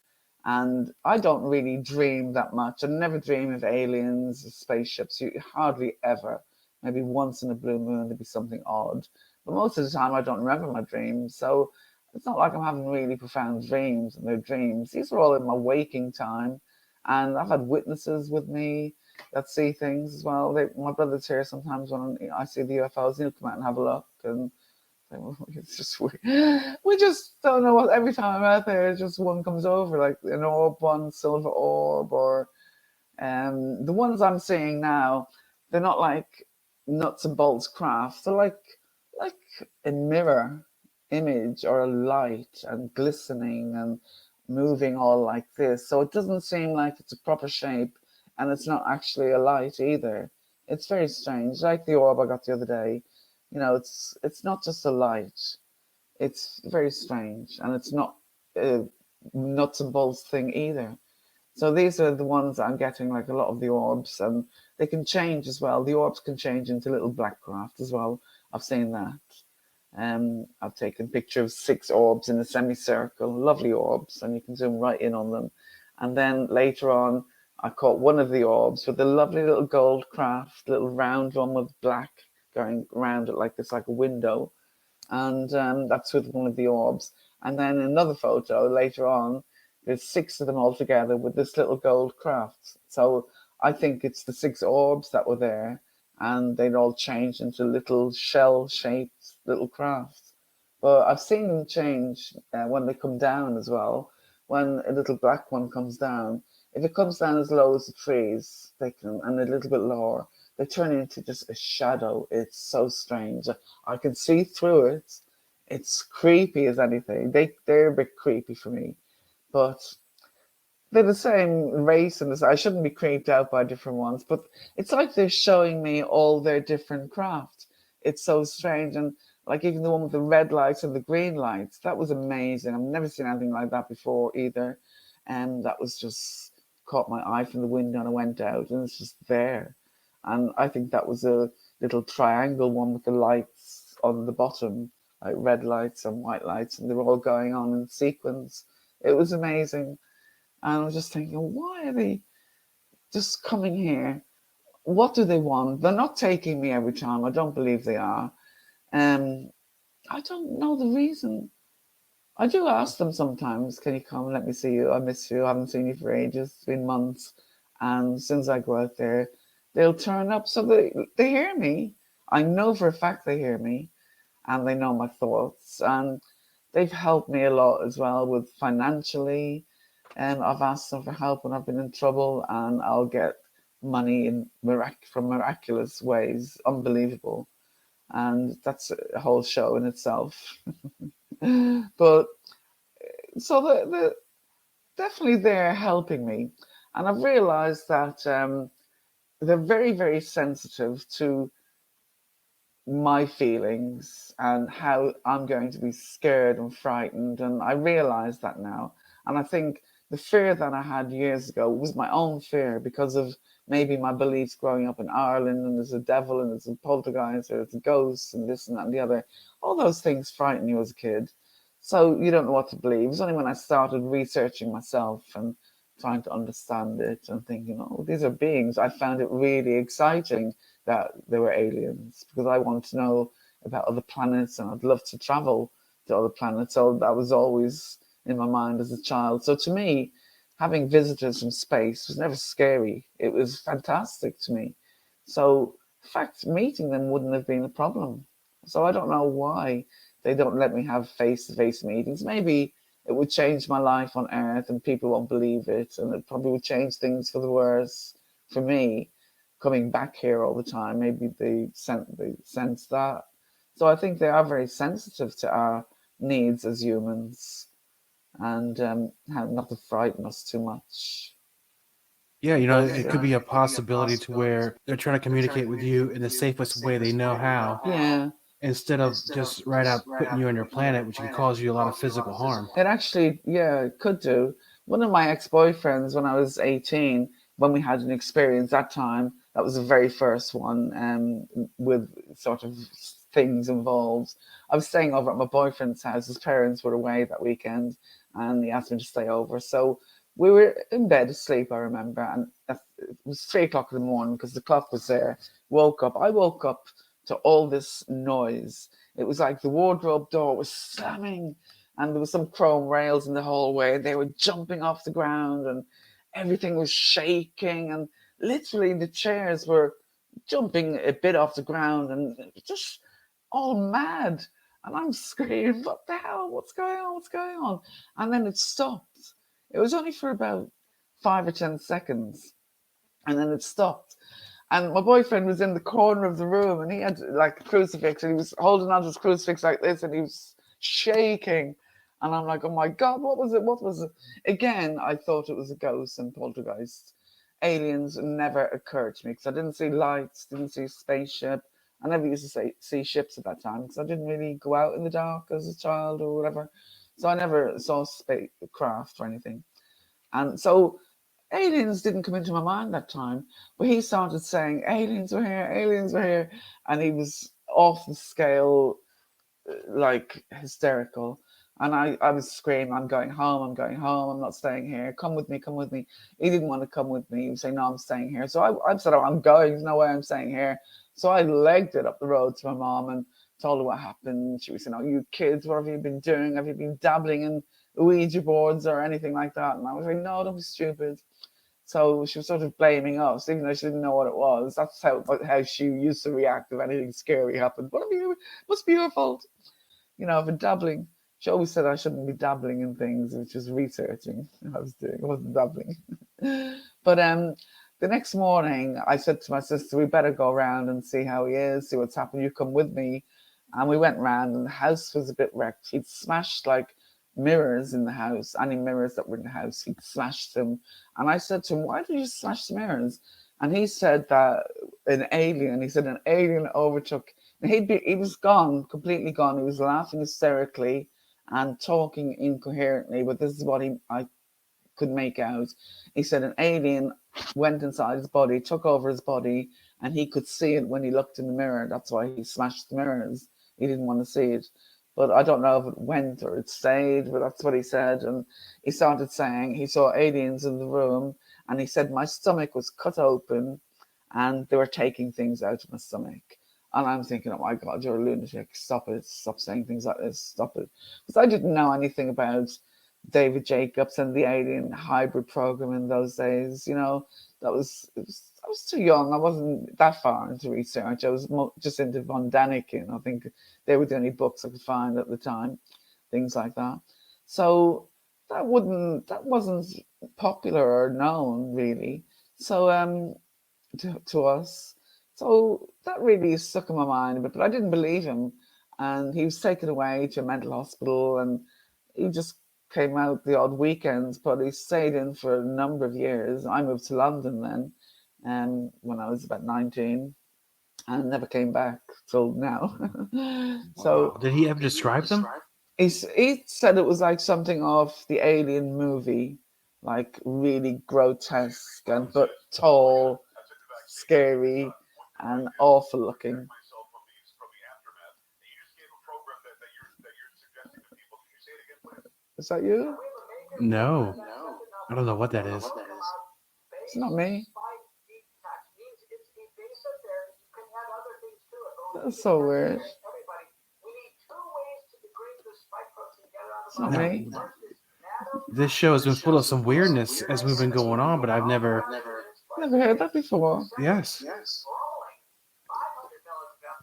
And I don't really dream that much. I never dream of aliens, or spaceships. Hardly ever. Maybe once in a blue moon there'd be something odd. But most of the time I don't remember my dreams. So it's not like I'm having really profound dreams and they're dreams. These are all in my waking time. And I've had witnesses with me that see things as well. My brother's here sometimes when I see the UFOs. He'll come out and have a look. And it's just weird. We just don't know what. Every time I'm out there, just one comes over, like an orb, one silver orb, or the ones I'm seeing now. They're not like nuts and bolts craft. They're like a mirror image or a light and glistening and moving all like this. So it doesn't seem like it's a proper shape, and it's not actually a light either. It's very strange, like the orb I got the other day. It's not just a light. It's very strange, and it's not a nuts and bolts thing either. So these are the ones I'm getting, like a lot of the orbs, and they can change as well. The orbs can change into little black craft as well. I've seen that. I've taken pictures of 6 orbs in a semicircle, lovely orbs, and you can zoom right in on them. And then later on, I caught one of the orbs with a lovely little gold craft, little round one with black going around it like this, like a window. and that's with one of the orbs. And then another photo later on, there's 6 of them all together with this little gold craft. So I think it's the 6 orbs that were there, and they'd all changed into little shell-shaped little crafts. But I've seen them change when they come down as well. When a little black one comes down, if it comes down as low as the trees, they can, and a little bit lower, they turn into just a shadow. It's so strange. I can see through it. It's creepy as anything. They're a bit creepy for me, but they're the same race, and I shouldn't be creeped out by different ones. But it's like they're showing me all their different craft. It's so strange, and like even the one with the red lights and the green lights, that was amazing. I've never seen anything like that before either, and that was just caught my eye from the window, and I went out, and it's just there. And I think that was a little triangle one with the lights on the bottom, like red lights and white lights, and they were all going on in sequence. It was amazing. And I was just thinking, why are they just coming here? What do they want? They're not taking me every time. I don't believe they are. I don't know the reason. I do ask them sometimes, can you come and let me see you? I miss you. I haven't seen you for ages. It's been months. And since I go out there, they'll turn up. So they hear me. I know for a fact they hear me, and they know my thoughts. And they've helped me a lot as well with financially. And I've asked them for help when I've been in trouble, and I'll get money in from miraculous ways. Unbelievable. And that's a whole show in itself. But so they're definitely there helping me. And I've realized that they're very, very sensitive to my feelings and how I'm going to be scared and frightened. And I realize that now. And I think the fear that I had years ago was my own fear because of maybe my beliefs growing up in Ireland, and there's a devil and there's a poltergeist or there's a ghost and this and that and the other. All those things frighten you as a kid. So you don't know what to believe. It was only when I started researching myself and trying to understand it and thinking, oh, these are beings, I found it really exciting that they were aliens, because I want to know about other planets and I'd love to travel to other planets. So that was always in my mind as a child. So to me, having visitors from space was never scary. It was fantastic to me. So in fact, meeting them wouldn't have been a problem. So I don't know why they don't let me have face-to-face meetings. Maybe it would change my life on Earth and people won't believe it, and it probably would change things for the worse for me coming back here all the time. Maybe they sense that. So I think they are very sensitive to our needs as humans, and not to frighten us too much. Yeah, it could be a possibility to where they're trying to communicate with you in the safest way they know how, Yeah. instead of just right out putting you on your planet, which can cause you a lot of physical harm. It actually, yeah, it could do. One of my ex-boyfriends, when I was 18, when we had an experience that time, that was the very first one, with sort of things involved. I was staying over at my boyfriend's house. His parents were away that weekend, and he asked me to stay over. So we were in bed asleep, I remember, and it was 3 o'clock in the morning because the clock was there. I woke up to all this noise. It was like the wardrobe door was slamming, and there was some chrome rails in the hallway. They were jumping off the ground, and everything was shaking, and literally the chairs were jumping a bit off the ground, and just all mad. And I'm screaming, what the hell? What's going on? What's going on? And then it stopped. It was only for about 5 or 10 seconds. And then it stopped. And my boyfriend was in the corner of the room, and he had like a crucifix, and he was holding onto his crucifix like this, and he was shaking. And I'm like, oh my God, what was it? What was it? Again, I thought it was a ghost and poltergeist. Aliens never occurred to me because I didn't see lights, didn't see a spaceship. I never used to see ships at that time because I didn't really go out in the dark as a child or whatever. So I never saw spacecraft or anything. And so aliens didn't come into my mind that time. But he started saying, aliens were here, aliens were here. And he was off the scale, like hysterical. And I was screaming, I'm going home, I'm not staying here. Come with me, come with me. He didn't want to come with me. He was saying, no, I'm staying here. So I said, oh, I'm going. There's no way I'm staying here. So I legged it up the road to my mom and told her what happened. She was saying, "Oh, you kids, what have you been doing? Have you been dabbling in Ouija boards or anything like that?" And I was like, "No, don't be stupid." So she was sort of blaming us, even though she didn't know what it was. That's how she used to react if anything scary happened. What have you? Must be your fault. I've been dabbling. She always said I shouldn't be dabbling in things, which was researching I was doing. I wasn't dabbling. But the next morning, I said to my sister, "We better go around and see how he is, see what's happened. You come with me." And we went round, and the house was a bit wrecked. He'd smashed like mirrors in the house, any mirrors that were in the house. He'd smashed them. And I said to him, "Why did you smash the mirrors?" And he said that an alien overtook. He was gone, completely gone. He was laughing hysterically and talking incoherently, but this is what I could make out. He said an alien went inside his body, took over his body, and he could see it when he looked in the mirror. That's why he smashed the mirrors. He didn't want to see it. But I don't know if it went or it stayed, but that's what he said. And he started saying he saw aliens in the room, and he said my stomach was cut open and they were taking things out of my stomach. And I'm thinking, oh my God, you're a lunatic. Stop it. Stop saying things like this. Stop it. Because I didn't know anything about David Jacobs and the alien hybrid program in those days. I was too young. I wasn't that far into research. I was just into von Daniken. I think they were the only books I could find at the time, things like that. So that wasn't popular or known really. So to us. So that really stuck in my mind, but I didn't believe him. And he was taken away to a mental hospital, and he just came out the odd weekends, but he stayed in for a number of years. I moved to London then, when I was about 19, and never came back till now. So did he ever describe them? he said it was like something off the Alien movie, like really grotesque but tall, scary, and awful looking. Is that you? No. I don't know what that is. It's not me. That's so weird. It's not me. This show has been full of some weirdness as we've been going on, but I've never heard that before. Yes.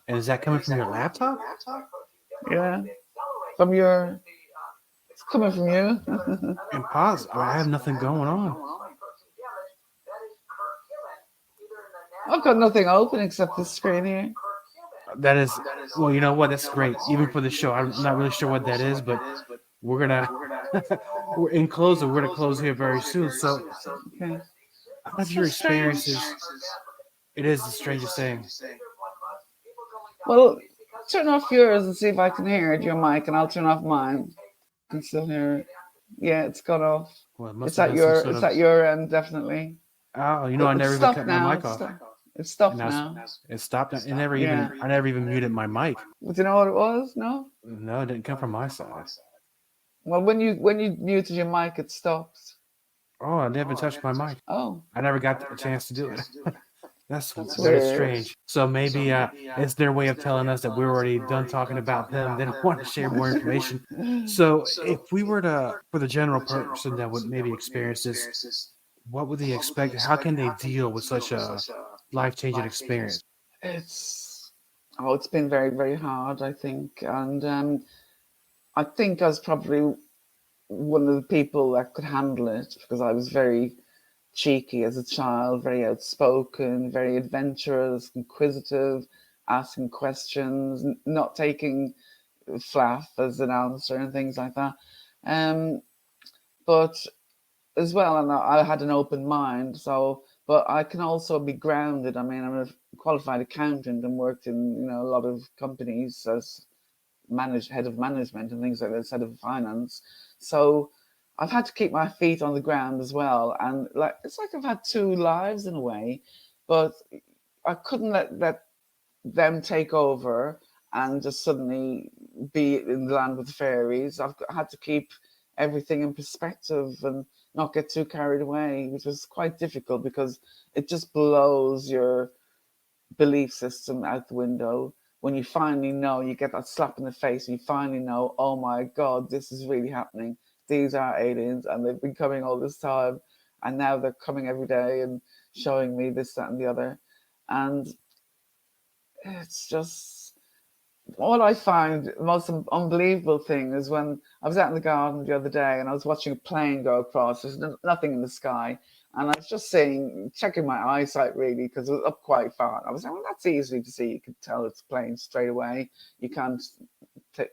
And is that coming from your laptop? Yeah. It's coming from you. Impossible. I have nothing going on. I've got nothing open except this screen here. That is, well, you know what? That's great. Even for the show, I'm not really sure what that is, but we're gonna we're in close. We're gonna close here very soon. So, okay. How have your experiences? It is the strangest thing. Well, turn off yours and see if I can hear it, your mic, and I'll turn off mine. I can still hear it. Yeah, it's gone off. Well, it's at your end, definitely. Oh, I never even cut my mic off. It's stopped now. It stopped. I never even muted my mic. But you know what it was? No, it didn't come from my side. Well, when you muted your mic, it stopped. Oh, I never touched my mic. Oh, I never got a chance to do it. That's very strange. So maybe it's their way of telling us that we're already done talking about them. They don't want to share more information. So if we were for the general person that would maybe experience this, what would they expect? How can they deal with such a life-changing experience? It's been very, very hard, I think. And I think I was probably one of the people that could handle it because I was very cheeky as a child, very outspoken, very adventurous, inquisitive, asking questions, not taking flaff as an answer and things like that. But as well, and I had an open mind, but I can also be grounded. I mean, I'm a qualified accountant and worked in a lot of companies as head of management and things like that, head of finance. So I've had to keep my feet on the ground as well, and it's like I've had two lives in a way, but I couldn't let them take over and just suddenly be in the land with the fairies. I've had to keep everything in perspective and not get too carried away, which was quite difficult because it just blows your belief system out the window. when you finally know, you get that slap in the face, and you finally know, oh my God, this is really happening. These are aliens, and they've been coming all this time, and now they're coming every day and showing me this, that, and the other. And it's just, what I find the most unbelievable thing is when I was out in the garden the other day and I was watching a plane go across. There's nothing in the sky. And I was just checking my eyesight really, because it was up quite far. I was saying, well, that's easy to see. You can tell it's a plane straight away. You can't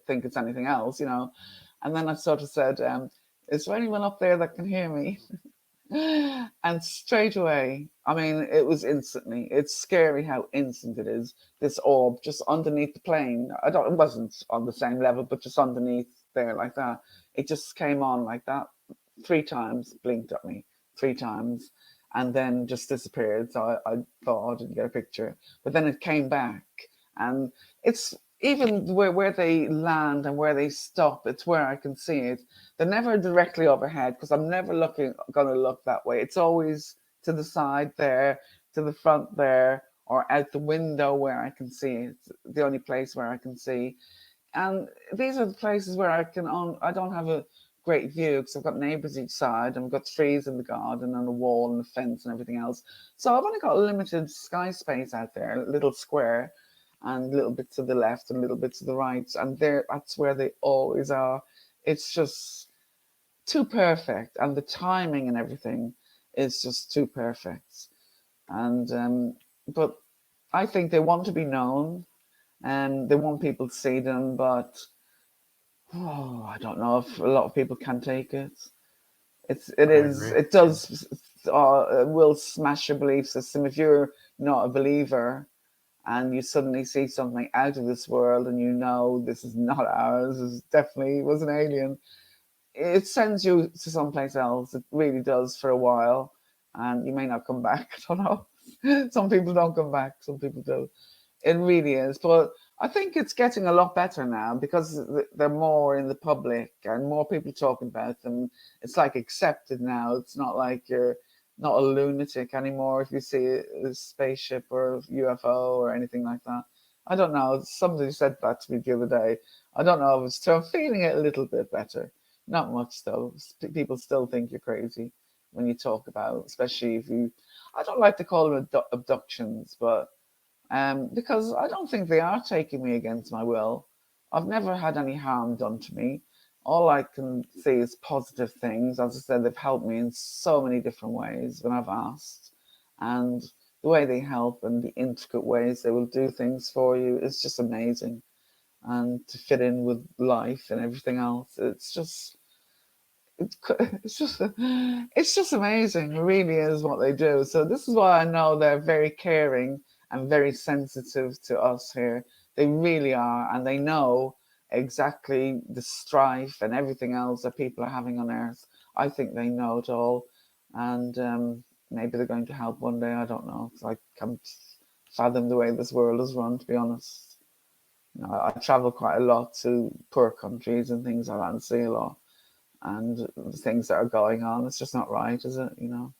think it's anything else, you know. And then I sort of said, is there anyone up there that can hear me? And straight away, I mean, it was instantly. It's scary how instant it is. This orb just underneath the plane. It wasn't on the same level, but just underneath there like that. It just came on like that 3 times, blinked at me 3 times, and then just disappeared. So I thought I didn't get a picture, but then it came back, and it's even where they land and where they stop. It's where I can see it. They're never directly overhead because I'm never going to look that way. It's always to the side there, to the front there, or out the window where I can see it. It's the only place where I can see. And these are the places where I don't have a great view because I've got neighbours each side and I've got trees in the garden and a wall and a fence and everything else. So I've only got a limited sky space out there, a little square, and a little bit to the left and a little bit to the right. And that's where they always are. It's just too perfect. And the timing and everything is just too perfect. And but I think they want to be known and they want people to see them, but I don't know if a lot of people can take it. It does will smash your belief system if you're not a believer and you suddenly see something out of this world and you know this is not ours, this definitely was an alien. It sends you to someplace else. It really does for a while, and you may not come back. I don't know. Some people don't come back, some people do. It really is. But I think it's getting a lot better now because they're more in the public and more people talking about them. It's like accepted now. It's not like you're not a lunatic anymore if you see a spaceship or a UFO or anything like that. I don't know. Somebody said that to me the other day. I don't know if it's true. I'm feeling it a little bit better. Not much though. People still think you're crazy when you talk about, especially if you. I don't like to call them abductions, but because I don't think they are taking me against my will. I've never had any harm done to me. All I can see is positive things. As I said, they've helped me in so many different ways when I've asked. And the way they help and the intricate ways they will do things for you is just amazing. And to fit in with life and everything else, it's just amazing. It really is what they do. So this is why I know they're very caring and very sensitive to us here. They really are, and they know exactly the strife and everything else that people are having on Earth. I think they know it all, and maybe they're going to help one day. I don't know, because I can't fathom the way this world is run, to be honest. You know, I travel quite a lot to poor countries and things like that and see a lot. And the things that are going on, it's just not right, is it? You know?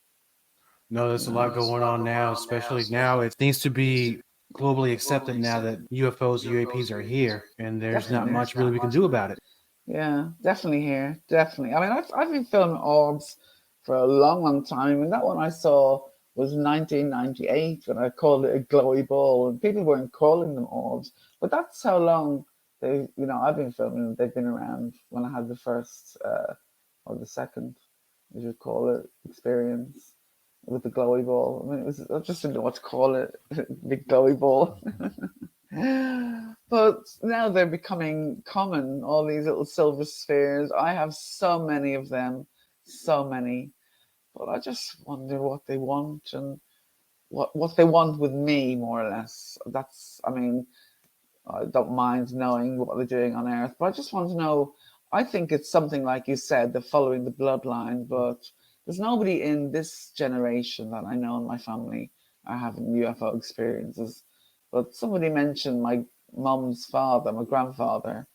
No, there's a lot going on now, especially now. It needs to be globally accepted now that UFOs, UAPs are here, and there's not much really we can do about it. Yeah, definitely here. Definitely. I mean, I've been filming orbs for a long, long time. And that one I saw was 1998 when I called it a glowy ball. And people weren't calling them orbs. But that's how long I've been filming them. They've been around when I had the first or the second, you should call it, experience with the glowy ball. I mean, I just didn't know what to call it. Big glowy ball. But now they're becoming common, all these little silver spheres. I have so many of them, so many. But I just wonder what they want and what they want with me, more or less. I mean, I don't mind knowing what they're doing on Earth, but I just want to know. I think it's something like you said, they're following the bloodline, but there's nobody in this generation that I know in my family are having UFO experiences. But somebody mentioned my mum's father, my grandfather,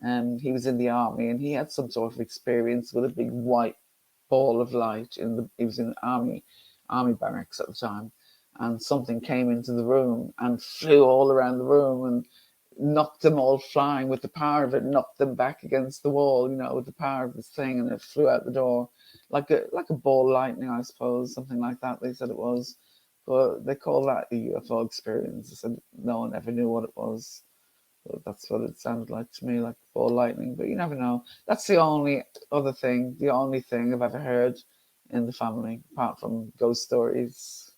and he was in the army and he had some sort of experience with a big white ball of light he was in army barracks at the time, and something came into the room and flew all around the room, and knocked them all flying with the power of it, knocked them back against the wall, with the power of this thing, and it flew out the door like a ball of lightning, I suppose, something like that. They said it was, but they call that a UFO experience. They said no one ever knew what it was, but that's what it sounded like to me, like a ball of lightning. But you never know. That's the only thing I've ever heard in the family, apart from ghost stories.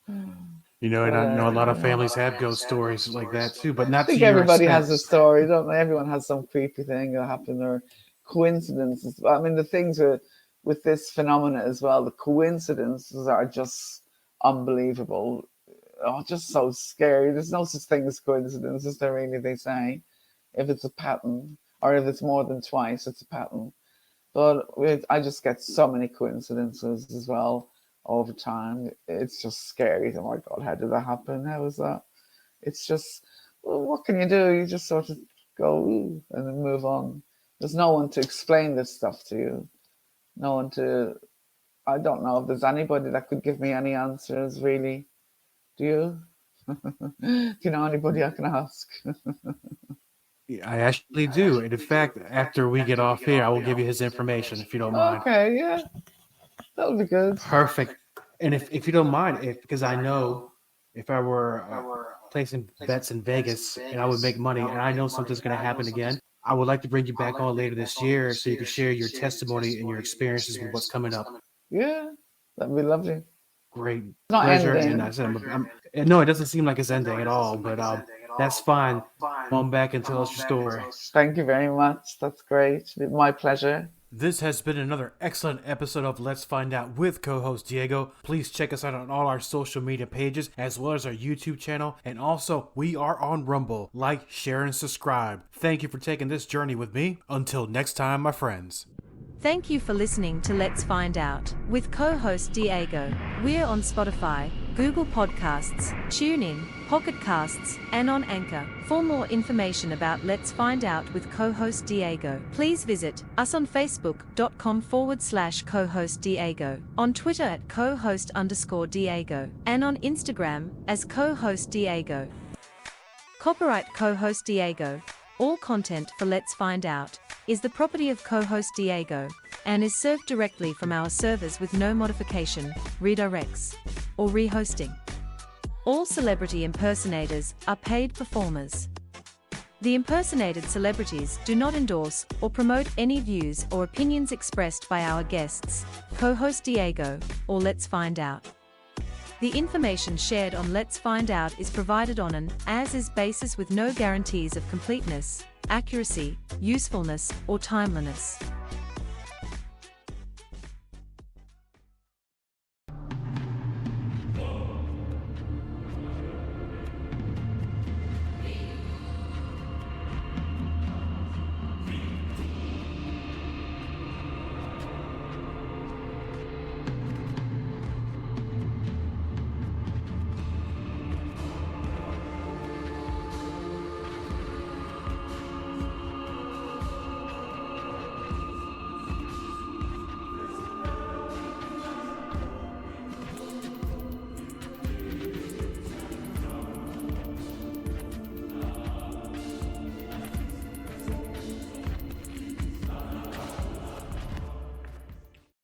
And I know a lot of families have ghost stories like that too, but I not to think your everybody extent. has a story, don't they? Everyone has some creepy thing that happened or coincidences. I mean, the things with this phenomena as well, the coincidences are just unbelievable. Oh, just so scary. There's no such thing as coincidences, there really, they say. If it's a pattern, or if it's more than twice, it's a pattern. But I just get so many coincidences as well over time. It's just scary. Oh my God, how did that happen? How was that? It's just, well, what can you do? You just sort of go, ooh, and then move on. There's no one to explain this stuff to you. No one to, I don't know if there's anybody that could give me any answers, really. Do you? Do you know anybody I can ask? I actually do. And in fact, after we get off here, I will give you his information if you don't mind. Okay, yeah. That'll be good. Perfect. And if you don't mind, because I know if I were placing bets in Vegas and I would make money and I know something's going to happen again, I would like to bring you back on later this year so you can share your testimony and your experiences with what's coming up. Yeah, that'd be lovely. Great Not pleasure. ending. And I said, no, it doesn't seem like it's ending at all, but that's fine. Come on back and tell us your story. Thank you very much. That's great. My pleasure. This has been another excellent episode of Let's Find Out with co-host Diego. Please check us out on all our social media pages as well as our YouTube channel. And also, we are on Rumble. Like, share, and subscribe. Thank you for taking this journey with me. Until next time, my friends. Thank you for listening to Let's Find Out with co-host Diego. We're on Spotify, Google Podcasts, TuneIn, Pocket Casts, and on Anchor. For more information about Let's Find Out with co-host Diego, please visit us on Facebook.com/co-host Diego, on Twitter at co-host_Diego, and on Instagram as co-host Diego. Copyright co-host Diego. All content for Let's Find Out is the property of co-host Diego and is served directly from our servers with no modification, redirects, or rehosting. All celebrity impersonators are paid performers. The impersonated celebrities do not endorse or promote any views or opinions expressed by our guests, co-host Diego, or Let's Find Out. The information shared on Let's Find Out is provided on an as-is basis with no guarantees of completeness, accuracy, usefulness, or timeliness.